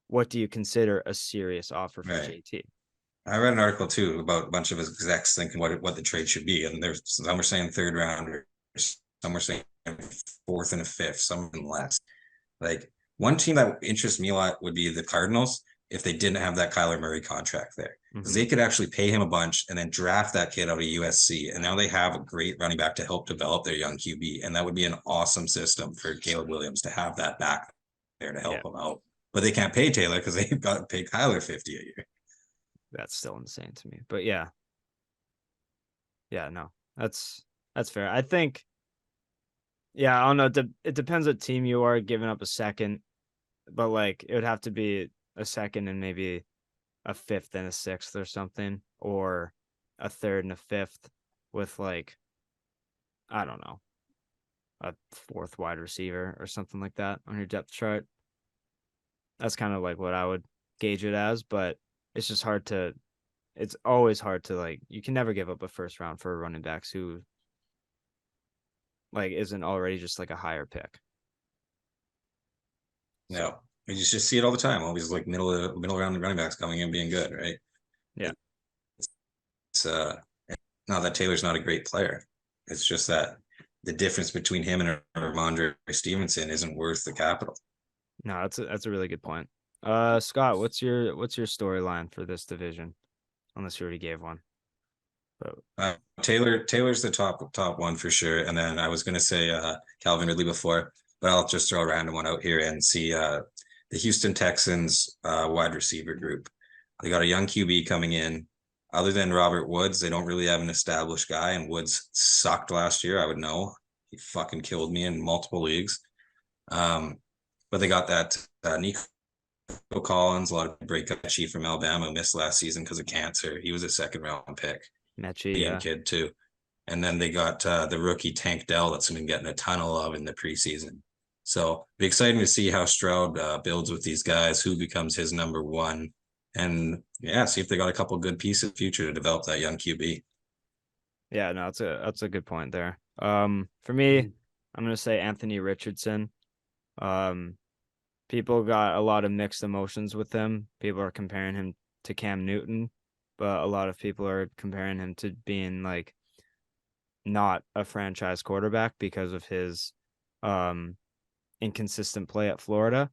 A: What do you consider a serious offer for
B: Right.
A: JT?
B: I read an article too about a bunch of execs thinking what the trade should be, and there's some were saying third rounder, some were saying fourth and a fifth, some less. Like one team that interests me a lot would be the Cardinals if they didn't have that Kyler Murray contract there, because they could actually pay him a bunch and then draft that kid out of USC, and now they have a great running back to help develop their young QB, and that would be an awesome system for Caleb Williams to have that back there to help him out. But they can't pay Taylor because they've got to pay Kyler $50 a year.
A: That's still insane to me. But yeah. Yeah, no. That's fair. I think I don't know. It depends what team you are giving up a second, but like it would have to be a second and maybe a fifth and a sixth or something, or a third and a fifth with like, I don't know, a fourth wide receiver or something like that on your depth chart. That's kind of like what I would gauge it as, but it's always hard to like, you can never give up a first round for running backs who like isn't already just like a higher pick.
B: No, you just see it all the time. Always like middle round running backs coming in being good, right?
A: Yeah.
B: It's not that Taylor's not a great player. It's just that the difference between him and Ramondre Stevenson isn't worth the capital.
A: No, that's a really good point. Scott, what's your storyline for this division? Unless you already gave one. But
B: Taylor's the top one for sure. And then I was gonna say Calvin Ridley before, but I'll just throw a random one out here and see the Houston Texans wide receiver group. They got a young QB coming in. Other than Robert Woods, they don't really have an established guy, and Woods sucked last year. I would know. He fucking killed me in multiple leagues. But they got that Nico Collins, a lot of breakout chief from Alabama, who missed last season because of cancer. He was a second round pick.
A: Mechie,
B: Kid too. And then they got the rookie Tank Dell that's been getting a ton of love in the preseason. So be exciting to see how Stroud builds with these guys, who becomes his number one, and see if they got a couple good pieces in the future to develop that young QB.
A: Yeah, no, that's a good point there. For me, I'm gonna say Anthony Richardson. People got a lot of mixed emotions with him. People are comparing him to Cam Newton, but a lot of people are comparing him to being like not a franchise quarterback because of his inconsistent play at Florida.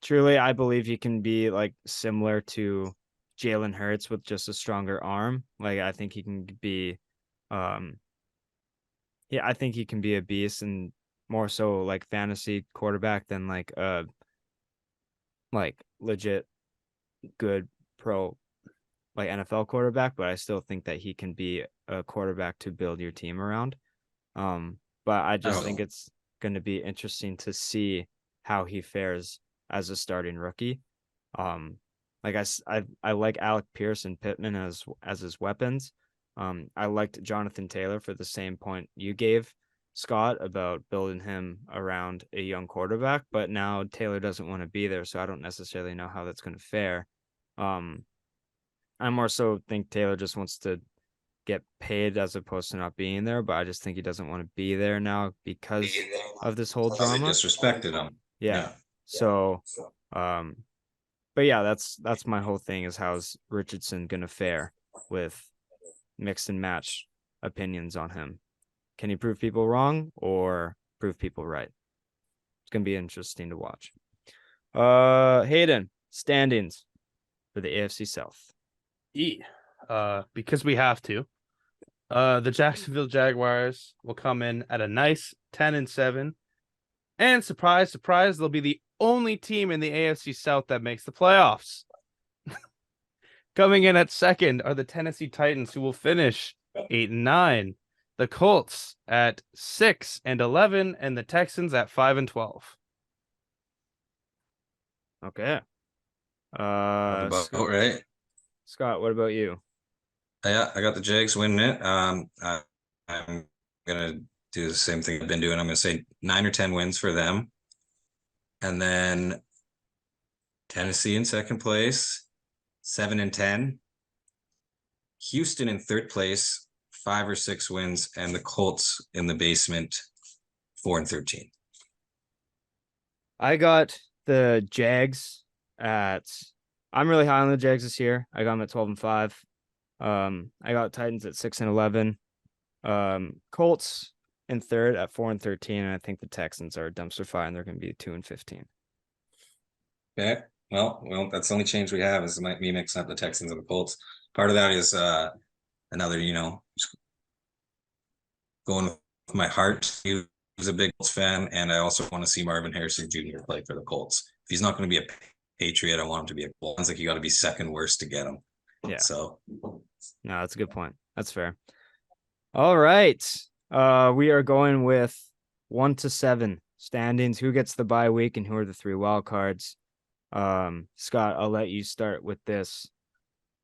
A: Truly, I believe he can be like similar to Jalen Hurts with just a stronger arm. Like I think he can be I think he can be a beast, and more so like fantasy quarterback than like legit good pro like NFL quarterback, but I still think that he can be a quarterback to build your team around. But I just think it's going to be interesting to see how he fares as a starting rookie. Like I like Alec Pierce and Pittman as his weapons. I liked Jonathan Taylor for the same point you gave, Scott, about building him around a young quarterback, but now Taylor doesn't want to be there, so I don't necessarily know how that's going to fare. I more so think Taylor just wants to get paid as opposed to not being there, but I just think he doesn't want to be there now because of this whole drama.
B: They disrespected him.
A: Yeah. So, but yeah, that's my whole thing is how's Richardson gonna fare with mix and match opinions on him. Can he prove people wrong or prove people right? It's gonna be interesting to watch. Hayden, standings. for the AFC South?
C: Because we have to. The Jacksonville Jaguars will come in at a nice 10-7. And surprise, surprise, they'll be the only team in the AFC South that makes the playoffs. Coming in at second are the Tennessee Titans, who will finish 8-9. The Colts at 6-11, and the Texans at 5-12.
A: Okay.
B: About right.
A: Scott, what about you?
B: Yeah, I got the Jags winning it. I'm gonna do the same thing I've been doing. I'm gonna say 9 or 10 wins for them, and then Tennessee in second place, 7-10. Houston in third place, 5 or 6 wins, and the Colts in the basement, 4-13.
A: I got the Jags at. I'm really high on the Jags this year. I got them at 12-5. I got Titans at 6-11. Colts in third at 4-13, and I think the Texans are a dumpster fire, and they're going to be 2-15.
B: Okay. Well, that's the only change we have is me mixing up the Texans and the Colts. Part of that is another, just going with my heart. He was a big Colts fan, and I also want to see Marvin Harrison Jr. play for the Colts. If he's not going to be a Patriot, I want him to be a Colt. Sounds like you got to be second worst to get him.
A: Yeah.
B: So.
A: No, that's a good point. That's fair. All right. We are going with 1 to 7 standings. Who gets the bye week and who are the 3 wild cards? Scott, I'll let you start with this.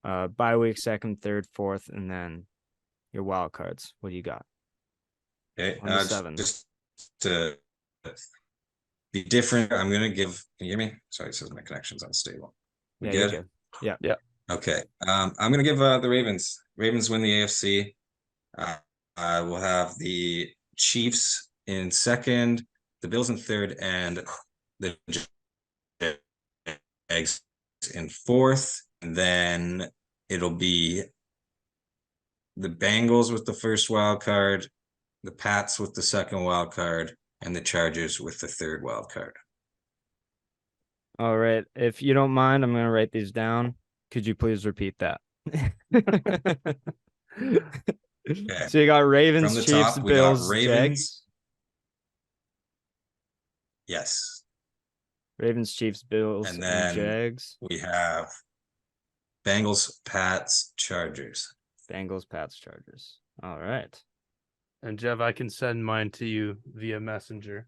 A: Bye week, 2nd, 3rd, 4th, and then your wild cards. What do you got?
B: Okay.
A: 1 to 7.
B: Just to be different, I'm gonna give. Can you hear me? Sorry, it says my connection's unstable.
A: Yeah, you're good. Yeah.
B: Okay. I'm gonna give the Ravens. Ravens win the AFC. I will have the Chiefs in second, the Bills in third, and the Jags in fourth. And then it'll be the Bengals with the first wild card, the Pats with the second wild card, and the Chargers with the third wild card.
A: All right. If you don't mind, I'm going to write these down. Could you please repeat that?
B: Okay.
A: So you got Ravens,
B: From the
A: Chiefs,
B: top, we
A: Bills,
B: got Ravens.
A: Jags.
B: Yes.
A: Ravens, Chiefs, Bills,
B: And
A: and
B: then
A: Jags.
B: we have Bengals, Pats, Chargers.
A: Bengals, Pats, Chargers. All right.
C: And Jeff, I can send mine to you via Messenger.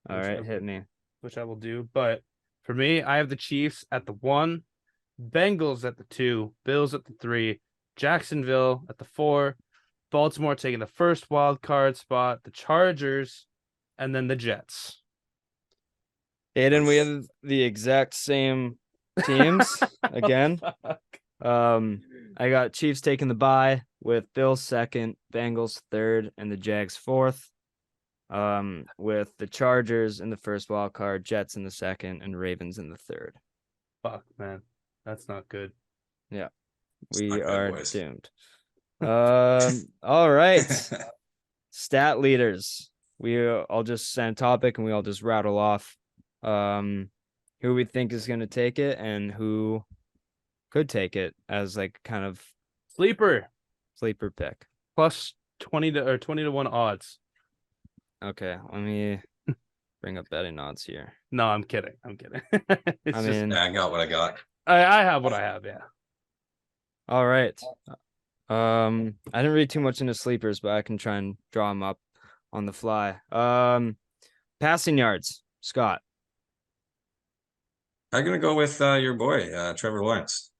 A: All right, hit me.
C: Which I will do. But for me, I have the Chiefs at the 1, Bengals at the 2, Bills at the 3, Jacksonville at the 4, Baltimore taking the first wild card spot, the Chargers, and then the Jets.
A: Aiden, we have the exact same teams again. I got Chiefs taking the bye with Bills 2nd, Bengals 3rd, and the Jags 4th. With the Chargers in the first wild card, Jets in the 2nd, and Ravens in the 3rd.
C: Fuck, man. That's not good.
A: Yeah.
B: It's
A: We
B: not good,
A: are
B: boys.
A: doomed. All right. Stat leaders. I'll just send a topic and we all just rattle off who we think is going to take it and who could take it as like kind of
C: Sleeper
A: pick.
C: plus 20 to 1 odds.
A: Okay, let me bring up betting odds here.
C: No, I'm kidding.
B: I got what I got.
C: I have what I have. Yeah.
A: All right. I didn't read too much into sleepers, but I can try and draw them up on the fly. Passing yards, Scott.
B: I'm gonna go with your boy, Trevor Lawrence.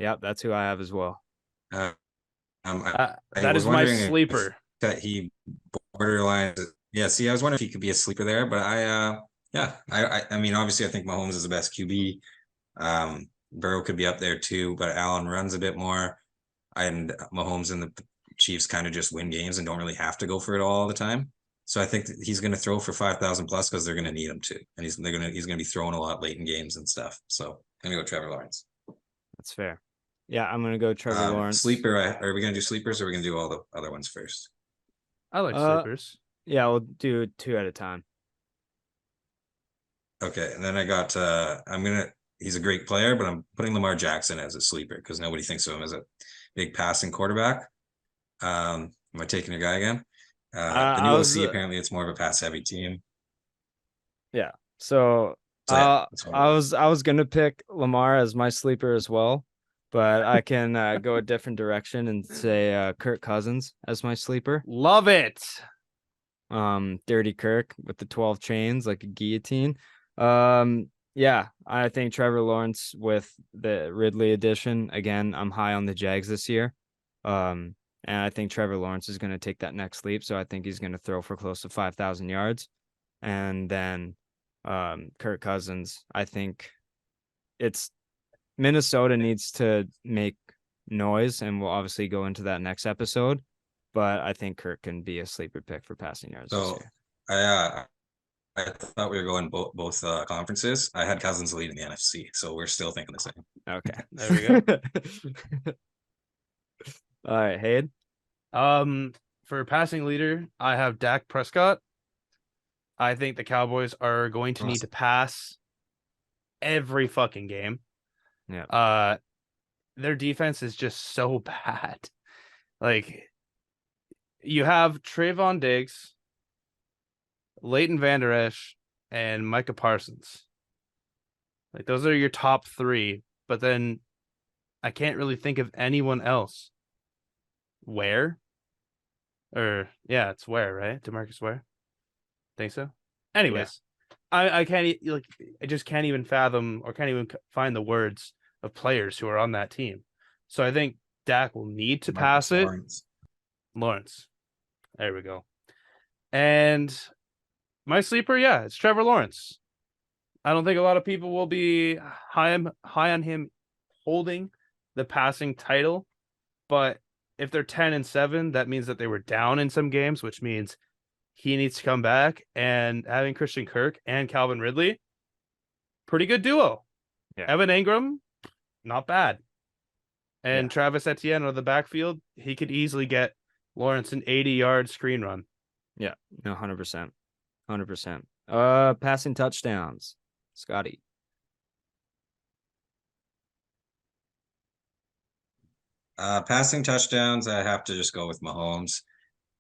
A: Yep, that's who I have as well.
B: I
C: That
B: was
C: is my
B: wondering
C: sleeper.
B: that he borderline. Yeah, see, I was wondering if he could be a sleeper there, but I mean, obviously, I think Mahomes is the best QB. Burrow could be up there too, but Allen runs a bit more, and Mahomes and the Chiefs kind of just win games and don't really have to go for it all the time. So I think that he's going to throw for 5,000 plus because they're going to need him to, and he's going to be throwing a lot late in games and stuff. So I'm going to go Trevor Lawrence.
A: That's fair. Yeah, I'm going to go Trevor Lawrence.
B: Sleeper. Are we going to do sleepers or are we going to do all the other ones first?
C: I like sleepers.
A: Yeah, we'll do 2 at a time.
B: Okay, and then I got I'm gonna he's a great player, but I'm putting Lamar Jackson as a sleeper because nobody thinks of him as a big passing quarterback. Am I taking your guy again? The new OC, apparently it's more of a pass heavy team.
A: Yeah. So
B: So
A: I was gonna pick Lamar as my sleeper as well, but I can go a different direction and say Kirk Cousins as my sleeper.
C: Love it.
A: Dirty Kirk with the 12 chains like a guillotine. Yeah, I think Trevor Lawrence with the Ridley edition. Again, I'm high on the Jags this year. And I think Trevor Lawrence is going to take that next leap. So I think he's going to throw for close to 5,000 yards. And then Kirk Cousins, I think it's Minnesota needs to make noise, and we'll obviously go into that next episode. But I think Kirk can be a sleeper pick for passing yards this year.
B: I thought we were going both conferences. I had Cousins lead in the NFC, so we're still thinking the same.
A: Okay,
C: there we go.
A: All right, Hayden.
C: For passing leader, I have Dak Prescott. I think the Cowboys are going to need to pass every fucking game.
A: Yeah.
C: Their defense is just so bad. Like, you have Trayvon Diggs, Leighton Vander Esch, and Micah Parsons. Like, those are your top three, but then I can't really think of anyone else. Where? It's Where, right? DeMarcus Ware? Think so? Anyways, yeah. I can't, like, I just can't even fathom or can't even find the words of players who are on that team. So I think Dak will need to pass it. Lawrence. There we go. And my sleeper, it's Trevor Lawrence. I don't think a lot of people will be high on him holding the passing title, but if they're 10-7, that means that they were down in some games, which means he needs to come back. And having Christian Kirk and Calvin Ridley, pretty good duo. Yeah. Evan Ingram, not bad. And Travis Etienne out of the backfield, he could easily get Lawrence an 80-yard screen run.
A: Yeah, no, 100%. 100%. Passing touchdowns, Scotty.
B: Passing touchdowns, I have to just go with Mahomes.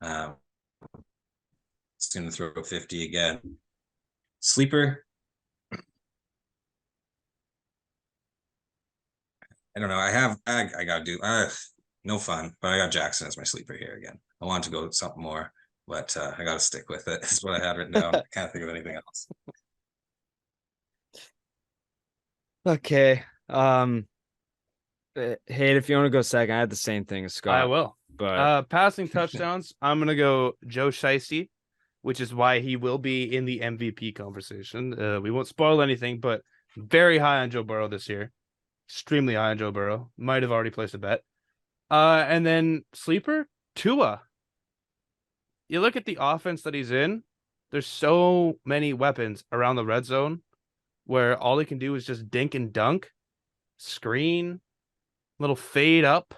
B: It's going to throw 50 again. Sleeper. I don't know. I got to do no fun, but I got Jackson as my sleeper here again. I want to go with something more, but I got to stick with it. That's what I had written down. I can't think of anything else.
A: Okay. Hey, if you want to go second, I had the same thing as Scott.
C: I will.
A: But
C: passing touchdowns, I'm gonna go Joe Shiesty, which is why he will be in the MVP conversation. We won't spoil anything, but very high on Joe Burrow this year. Extremely high on Joe Burrow. Might have already placed a bet. And then sleeper, Tua. You look at the offense that he's in, there's so many weapons around the red zone where all he can do is just dink and dunk, screen, little fade up,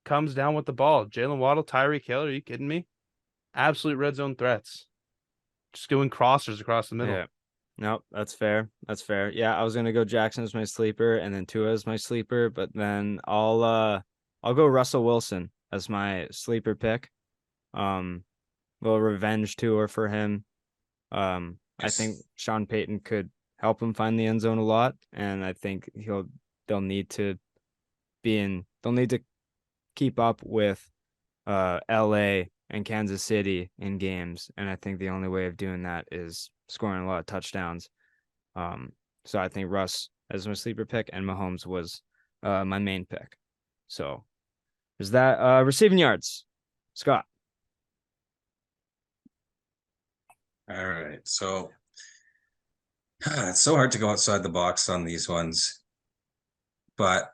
C: comes down with the ball. Jalen Waddle, Tyreek Hill, are you kidding me? Absolute red zone threats. Just doing crossers across the middle.
A: Yeah. Nope, that's fair. That's fair. Yeah, I was gonna go Jackson as my sleeper and then Tua as my sleeper, but then I'll go Russell Wilson as my sleeper pick. Little revenge tour for him. I think Sean Payton could help him find the end zone a lot, and I think they'll need to keep up with LA and Kansas City in games, and I think the only way of doing that is scoring a lot of touchdowns. So I think Russ as my sleeper pick, and Mahomes was my main pick. So there's that. Receiving yards, Scott.
B: All right, so it's so hard to go outside the box on these ones, but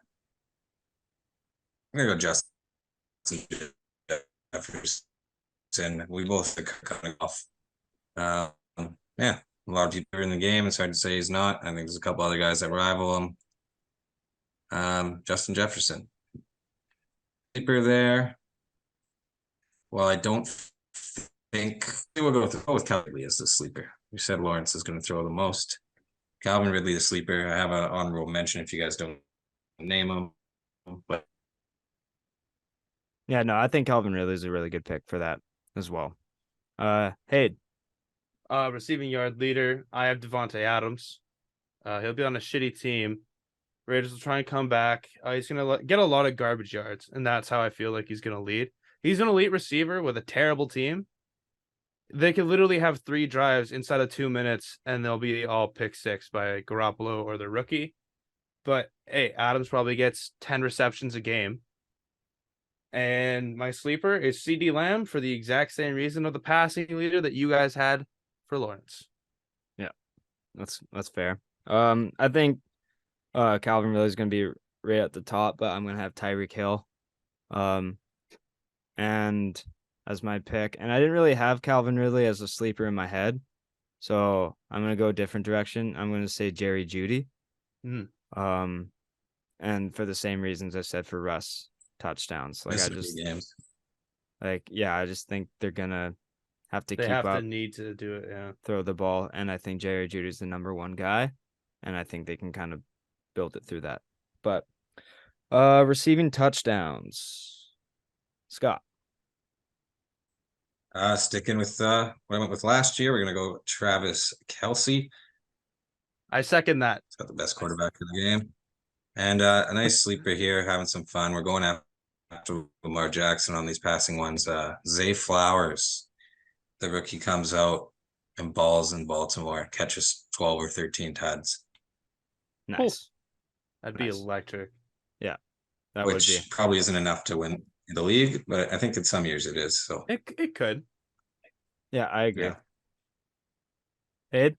B: I'm gonna go Justin Jefferson. We both are coming off. Yeah, a lot of people are in the game. It's hard to say he's not. I think there's a couple other guys that rival him. Justin Jefferson. Sleeper there. Well, I don't think we'll go with Kelly as the sleeper. We said Lawrence is going to throw the most. Calvin Ridley, the sleeper. I have an honorable mention if you guys don't name him. But
A: Yeah, no, I think Calvin Ridley is a really good pick for that as well. Hey,
C: Receiving yard leader, I have Devontae Adams. He'll be on a shitty team. Raiders will try and come back. He's going to get a lot of garbage yards, and that's how I feel like he's going to lead. He's an elite receiver with a terrible team. They could literally have 3 drives inside of 2 minutes, and they'll be all pick six by Garoppolo or the rookie. But hey, Adams probably gets 10 receptions a game. And my sleeper is CD Lamb for the exact same reason of the passing leader that you guys had for Lawrence.
A: yeah, that's fair. I think Calvin Ridley is going to be right at the top, but I'm going to have Tyreek Hill. And as my pick, and I didn't really have Calvin Ridley as a sleeper in my head, so I'm going to go a different direction. I'm going to say Jerry Jeudy. And for the same reasons I said for Russ, touchdowns. Like I just think they're gonna have to
C: They
A: keep
C: have
A: up,
C: to need to do it, yeah.
A: throw the ball, and I think Jerry Jeudy's the number one guy, and I think they can kind of build it through that. But receiving touchdowns, Scott.
B: Sticking with what I went with last year, we're gonna go Travis Kelce.
C: I second that.
B: He's got the best quarterback in the game. And a nice sleeper here, having some fun. We're going after Lamar Jackson on these passing ones. Zay Flowers, the rookie, comes out and balls in Baltimore, catches 12 or 13 tuds.
A: Nice.
C: That'd be electric.
A: Yeah, that
B: which
A: would be.
B: Probably isn't enough to win the league, but I think in some years it is. So
C: it could.
A: Yeah, I agree.
B: Yeah.
A: Ed?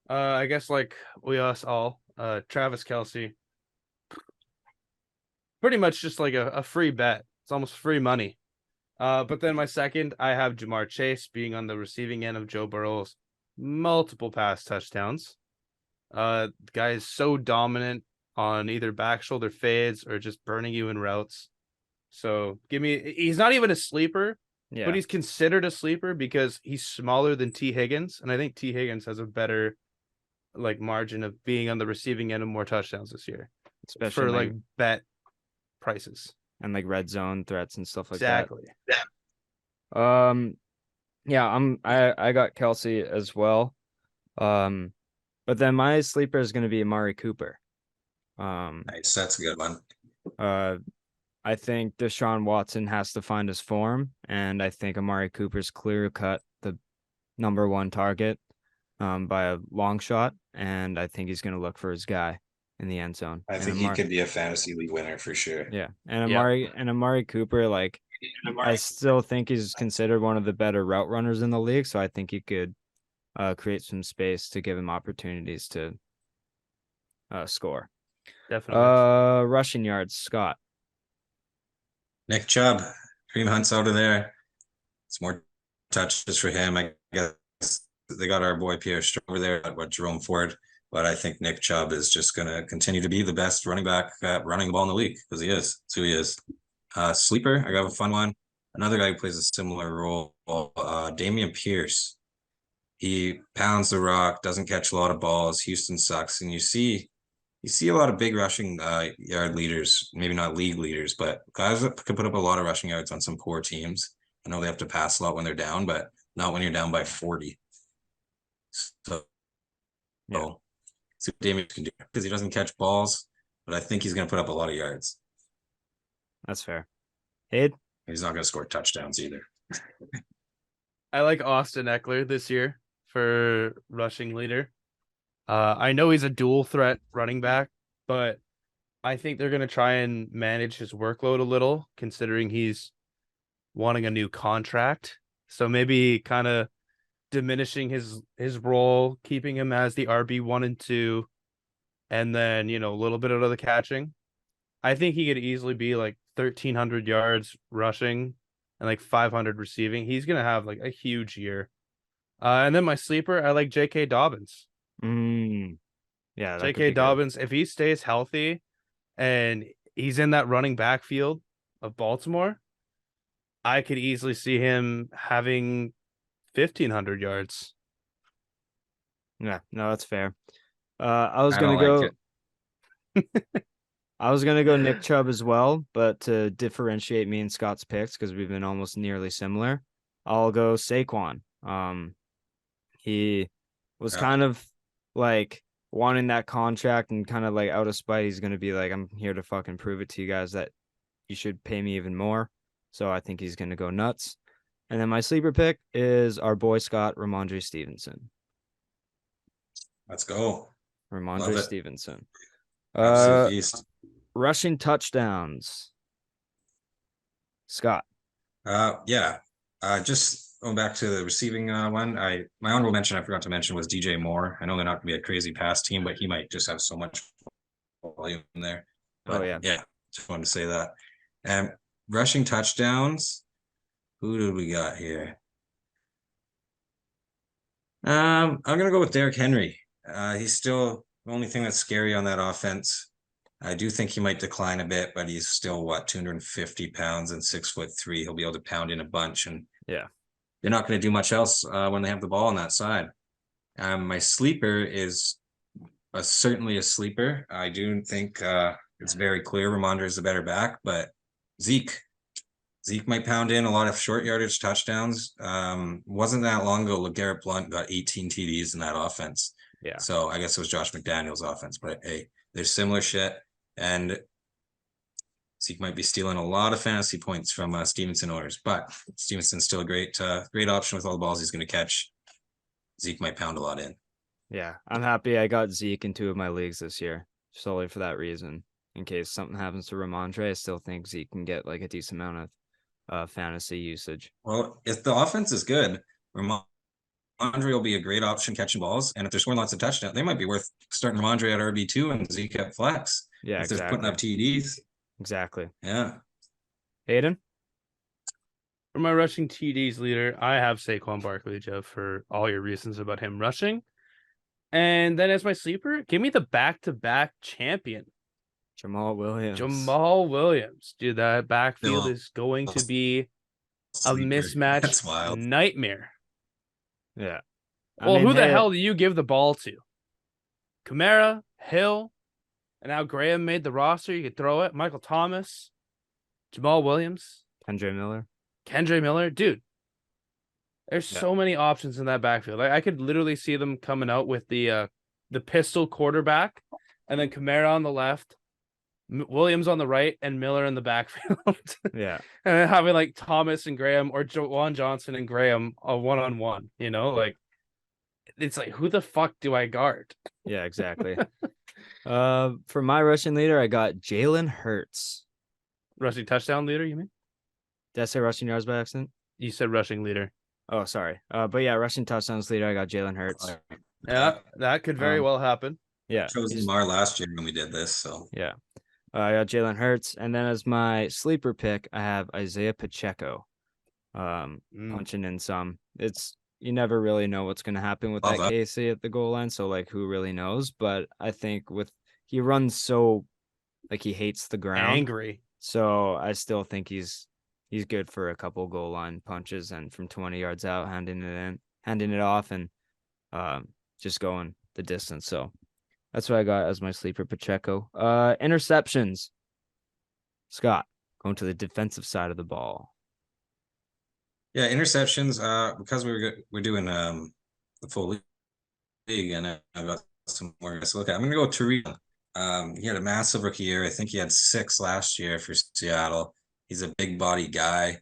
C: I guess like we us all, Travis Kelce. Pretty much just like a free bet. It's almost free money. But then my second, I have Jamar Chase being on the receiving end of Joe Burrow's multiple pass touchdowns. The guy is so dominant on either back shoulder fades or just burning you in routes. So he's not even a sleeper,
A: Yeah.
C: but he's considered a sleeper because he's smaller than T. Higgins. And I think T. Higgins has a better like margin of being on the receiving end of more touchdowns this year.
A: Especially
C: for like bet prices.
A: And like red zone threats and stuff like
C: exactly.
A: that. Yeah, I got Kelce as well. But then my sleeper is gonna be Amari Cooper.
B: nice, that's a good one.
A: I think Deshaun Watson has to find his form, and I think Amari Cooper's clear cut the number one target by a long shot, and I think he's gonna look for his guy in the end zone.
B: I think he could be a fantasy league winner for sure.
A: Yeah, and Amari Cooper, like I still think he's considered one of the better route runners in the league, so I think he could create some space to give him opportunities to score.
C: Definitely.
A: Rushing yards, Scott.
B: Nick Chubb, Kareem Hunt's out of there. It's more touches for him. I guess they got our boy Pierre over there, Jerome Ford. But I think Nick Chubb is just going to continue to be the best running back at running the ball in the league because he is. That's who he is. Sleeper, I got a fun one. Another guy who plays a similar role, Dameon Pierce. He pounds the rock, doesn't catch a lot of balls. Houston sucks. And you see a lot of big rushing yard leaders, maybe not league leaders, but guys that can put up a lot of rushing yards on some poor teams. I know they have to pass a lot when they're down, but not when you're down by 40. So, see what Damien can do because he doesn't catch balls, but I think he's going to put up a lot of yards.
A: That's fair. Ed?
B: He's not going to score touchdowns either.
C: I like Austin Eckler this year for rushing leader. I know he's a dual threat running back, but I think they're going to try and manage his workload a little, considering he's wanting a new contract. So maybe kind of diminishing his role, keeping him as the RB1 and 2, and then, a little bit of the catching. I think he could easily be like 1,300 yards rushing and like 500 receiving. He's going to have like a huge year. And then my sleeper, I like J.K. Dobbins.
A: Yeah,
C: J.K. Dobbins, if he stays healthy and he's in that running backfield of Baltimore, I could easily see him having 1,500 yards.
A: Yeah, no, that's fair. I was
B: I
A: gonna
B: don't like
A: go.
B: it.
A: I was gonna go Nick Chubb as well, but to differentiate me and Scott's picks because we've been almost nearly similar, I'll go Saquon. He was
B: Yeah.
A: kind of like wanting that contract and kind of like out of spite, he's gonna be like, I'm here to fucking prove it to you guys that you should pay me even more. So I think he's gonna go nuts. And then my sleeper pick is our boy Scott, Ramondre Stevenson.
B: Let's go. Love
A: Ramondre
B: it.
A: Stevenson.
B: Absolute beast.
A: Rushing touchdowns. Scott.
B: Yeah. Just going back to the receiving one, my honorable mention I forgot to mention was DJ Moore. I know they're not gonna be a crazy pass team, but he might just have so much volume there. But
A: Oh yeah.
B: just wanted to say that. And rushing touchdowns, who do we got here? I'm gonna go with Derrick Henry. He's still the only thing that's scary on that offense. I do think he might decline a bit, but he's still 250 pounds and 6'3". He'll be able to pound in a bunch, and
A: Yeah.
B: they're not going to do much else when they have the ball on that side. My sleeper is certainly a sleeper. I do think it's very clear Ramondre is the better back, but Zeke might pound in a lot of short yardage touchdowns. Wasn't that long ago, LeGarrette Blount got 18 TDs in that offense.
A: Yeah.
B: So I guess it was Josh McDaniels' offense, but hey, there's similar shit. And Zeke might be stealing a lot of fantasy points from Stevenson owners, but Stevenson's still a great option with all the balls he's going to catch. Zeke might pound a lot in.
A: Yeah. I'm happy I got Zeke in 2 of my leagues this year, solely for that reason. In case something happens to Ramondre, I still think Zeke can get like a decent amount of fantasy usage.
B: Well, if the offense is good, Ramondre will be a great option catching balls. And if they're scoring lots of touchdowns, they might be worth starting Ramondre at RB2 and Zeke at flex.
A: Yeah,
B: if they're putting up TDs.
A: Exactly.
B: Yeah.
A: Hayden?
C: For my rushing TDs leader, I have Saquon Barkley, Jeff, for all your reasons about him rushing. And then as my sleeper, give me the back-to-back champion,
A: Jamal Williams.
C: Dude, that backfield is going to be a mismatch
B: That's wild.
C: nightmare.
A: Yeah.
C: Well, who the hell do you give the ball to? Kamara, Hill, and now Graham made the roster. You could throw it. Michael Thomas, Jamal Williams,
A: Kendre
C: Miller. Dude, there's so many options in that backfield. I could literally see them coming out with the pistol quarterback, and then Kamara on the left, Williams on the right, and Miller in the backfield.
A: Yeah.
C: And then having like Thomas and Graham, or Juwan Johnson and Graham a one-on-one, like it's like, who the fuck do I guard?
A: Yeah, exactly. For my rushing leader, I got Jalen Hurts.
C: Rushing touchdown leader, you mean?
A: Did I say rushing yards by accident?
C: You said rushing leader.
A: Oh, sorry. But yeah, rushing touchdowns leader, I got Jalen Hurts.
C: Yeah, that could very well happen.
A: Yeah.
B: Chose Lamar last year when we did this, so
A: yeah. I got Jalen Hurts, and then as my sleeper pick, I have Isaiah Pacheco. Punching in some. You never really know what's going to happen with that KC at the goal line, so like who really knows? But I think he runs so like he hates the ground,
C: angry.
A: So I still think he's good for a couple goal line punches and from 20 yards out, handing it off, and just going the distance. So that's what I got as my sleeper, Pacheco. Interceptions. Scott, going to the defensive side of the ball.
B: Yeah, interceptions. Because we're doing the full league, and I've got some more to look at. I'm gonna go Tariq. He had a massive rookie year. I think he had 6 last year for Seattle. He's a big body guy.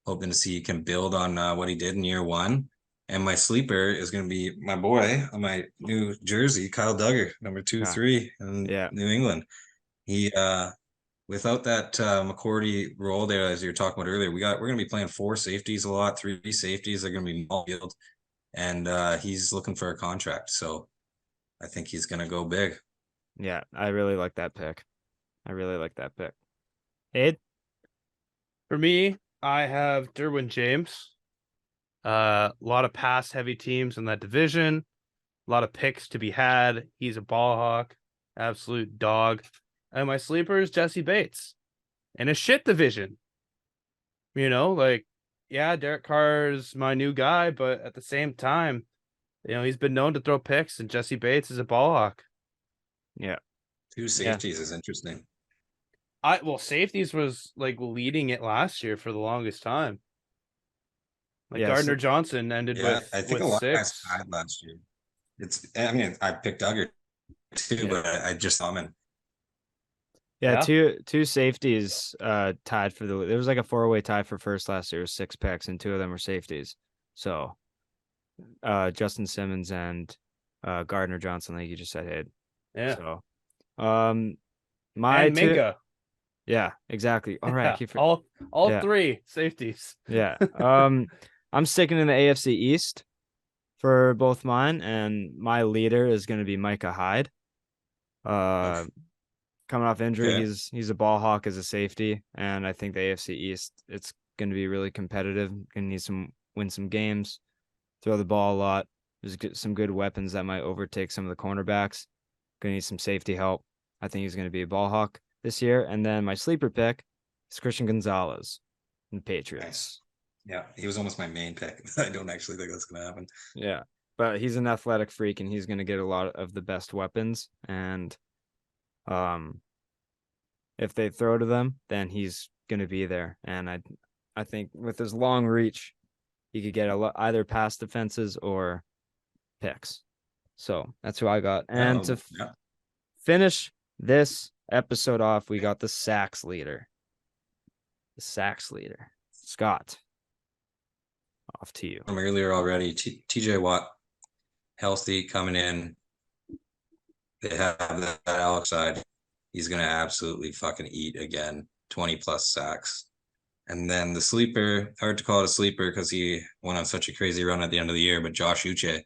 B: Hoping to see he can build on what he did in year 1. And my sleeper is going to be my boy on my new jersey, Kyle Duggar, number 2-3 in New England. He without that McCourty role there, as you were talking about earlier, we're going to be playing 4 safeties a lot, 3 safeties. They're going to be all field, and he's looking for a contract. So I think he's going to go big.
A: Yeah, I really like that pick. Ed?
C: For me, I have Derwin James. A lot of pass heavy teams in that division. A lot of picks to be had. He's a ball hawk, absolute dog. And my sleeper is Jesse Bates in a shit division. Derek Carr's my new guy, but at the same time, he's been known to throw picks, and Jesse Bates is a ball hawk.
A: Yeah.
B: Two safeties is interesting.
C: Safeties was like leading it last year for the longest time. Like
A: Yeah,
C: Gardner Johnson ended
B: Yeah, I think
C: with
B: a lot of guys
C: 6.
B: had last year. I mean, I picked Duggar too,
A: Yeah.
B: but I just saw him in.
A: Yeah,
C: Yeah.
A: two safeties tied for there was like a 4-way tie for first last year with 6 picks, and 2 of them were safeties. So Justin Simmons and Gardner Johnson, like you just said, Hayden.
C: Yeah.
A: So my
C: And
A: 2,
C: Minka.
A: yeah, exactly. All right,
C: Yeah, all
A: yeah.
C: 3 safeties.
A: Yeah. I'm sticking in the AFC East for both mine, and my leader is going to be Micah Hyde. Coming off injury,
B: Okay.
A: he's a ball hawk as a safety, and I think the AFC East, it's going to be really competitive. Going to need win some games, throw the ball a lot. There's some good weapons that might overtake some of the cornerbacks. Going to need some safety help. I think he's going to be a ball hawk this year. And then my sleeper pick is Christian Gonzalez in the Patriots.
B: Nice. Yeah, he was almost my main pick. I don't actually think that's going to happen.
A: Yeah, but he's an athletic freak, and he's going to get a lot of the best weapons. And if they throw to them, then he's going to be there. And I think with his long reach, he could get either pass defenses or picks. So that's who I got. And to finish this episode off, we got the sacks leader. The sacks leader, Scott. Off to you.
B: From earlier already, TJ Watt, healthy, coming in. They have that Alex side. He's going to absolutely fucking eat again. 20 plus sacks. And then the sleeper, hard to call it a sleeper because he went on such a crazy run at the end of the year, but Josh Uche,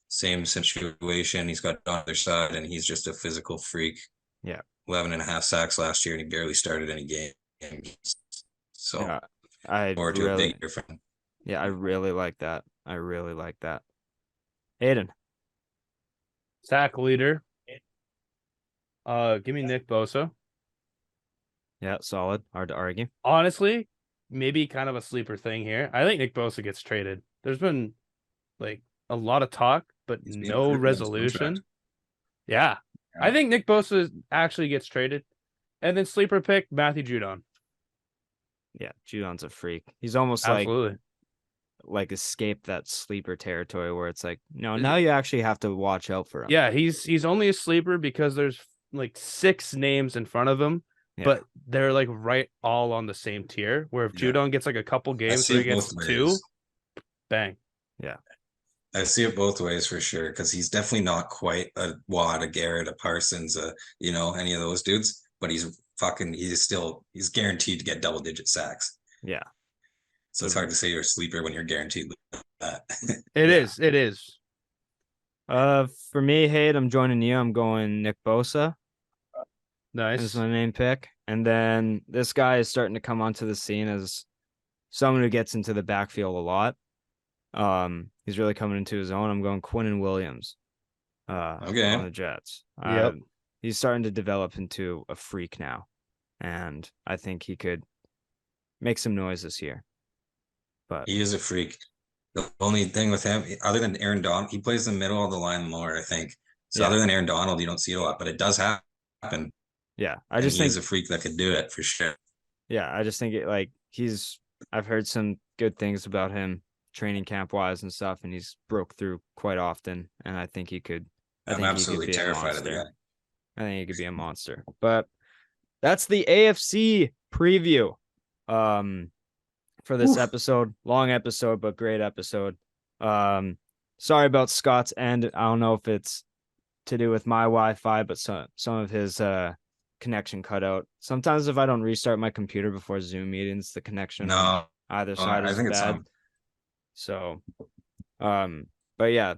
B: same situation. He's got on the other side, and he's just a physical freak.
A: Yeah.
B: 11.5 sacks last year, and he barely started any games. So
A: yeah, I
B: forward to a big year for him.
A: Yeah, I really like that. I really like that. Aiden.
C: Sack leader. Give me Nick Bosa.
A: Yeah, solid. Hard to argue.
C: Honestly, maybe kind of a sleeper thing here. I think Nick Bosa gets traded. There's been like a lot of talk, but no resolution. Yeah. I think Nick Bosa actually gets traded. And then sleeper pick, Matthew Judon.
A: Yeah, Judon's a freak. He's almost like escaped that sleeper territory where it's like, no, now you actually have to watch out for him.
C: Yeah, he's only a sleeper because there's like 6 names in front of him, but they're like right all on the same tier. Where if Judon gets like a couple games where he gets 2, bang.
A: Yeah.
B: I see it both ways for sure, because he's definitely not quite a Watt, a Garrett, a Parsons, any of those dudes, but he's guaranteed to get double-digit sacks.
A: Yeah.
B: So it's hard to say you're a sleeper when you're guaranteed that.
C: It is.
A: For me, Hayden, I'm joining you. I'm going Nick Bosa.
C: Nice.
A: That's my main pick. And then this guy is starting to come onto the scene as someone who gets into the backfield a lot. He's really coming into his own. I'm going Quinnen Williams. On the Jets.
C: Yep.
A: He's starting to develop into a freak now, and I think he could make some noise this year. But
B: he is a freak. The only thing with him, other than Aaron Donald, he plays the middle of the line more, I think. So other than Aaron Donald, you don't see it a lot, but it does happen.
A: Yeah,
B: he's a freak that could do it for sure.
A: Yeah, I just think I've heard some good things about him training camp wise and stuff, and he's broke through quite often, and I think he could.
B: I'm absolutely terrified of the guy.
A: I think he could be a monster. But that's the AFC preview. For this episode, long episode, but great episode. Sorry about Scott's end. I don't know if it's to do with my Wi-Fi, but some of his connection cut out. Sometimes if I don't restart my computer before Zoom meetings, the connection on either side is bad. So, but yeah,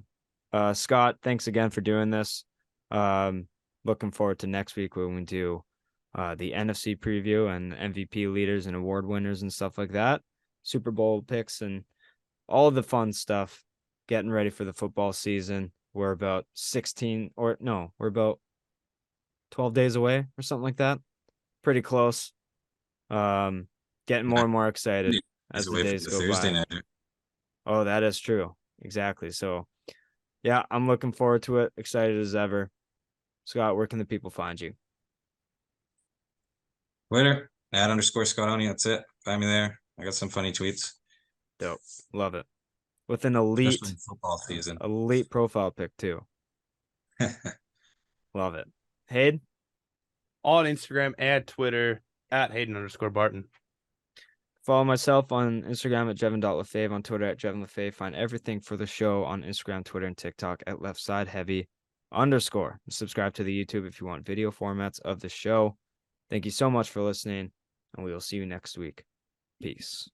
A: Scott, thanks again for doing this. Looking forward to next week when we do the NFC preview and MVP leaders and award winners and stuff like that. Super Bowl picks and all of the fun stuff. Getting ready for the football season. We're about 12 days away or something like that. Pretty close. Getting more and more excited as the days go by. Oh, that is true. Exactly. So, yeah, I'm looking forward to it. Excited as ever. Scott, where can the people find you?
B: Twitter, @_Scottoni. That's it. Find me there. I got some funny tweets.
A: Dope. Love it. With an
B: Especially in football season.
A: elite profile pic too. Love it. Hayden?
C: On Instagram and Twitter @Hayden_Barton.
A: Follow myself on Instagram @Jevon.Lefave, on Twitter @JevonLefave. Find everything for the show on Instagram, Twitter, and TikTok @LeftSideHeavy_. Subscribe to the YouTube if you want video formats of the show. Thank you so much for listening, and we will see you next week. Peace.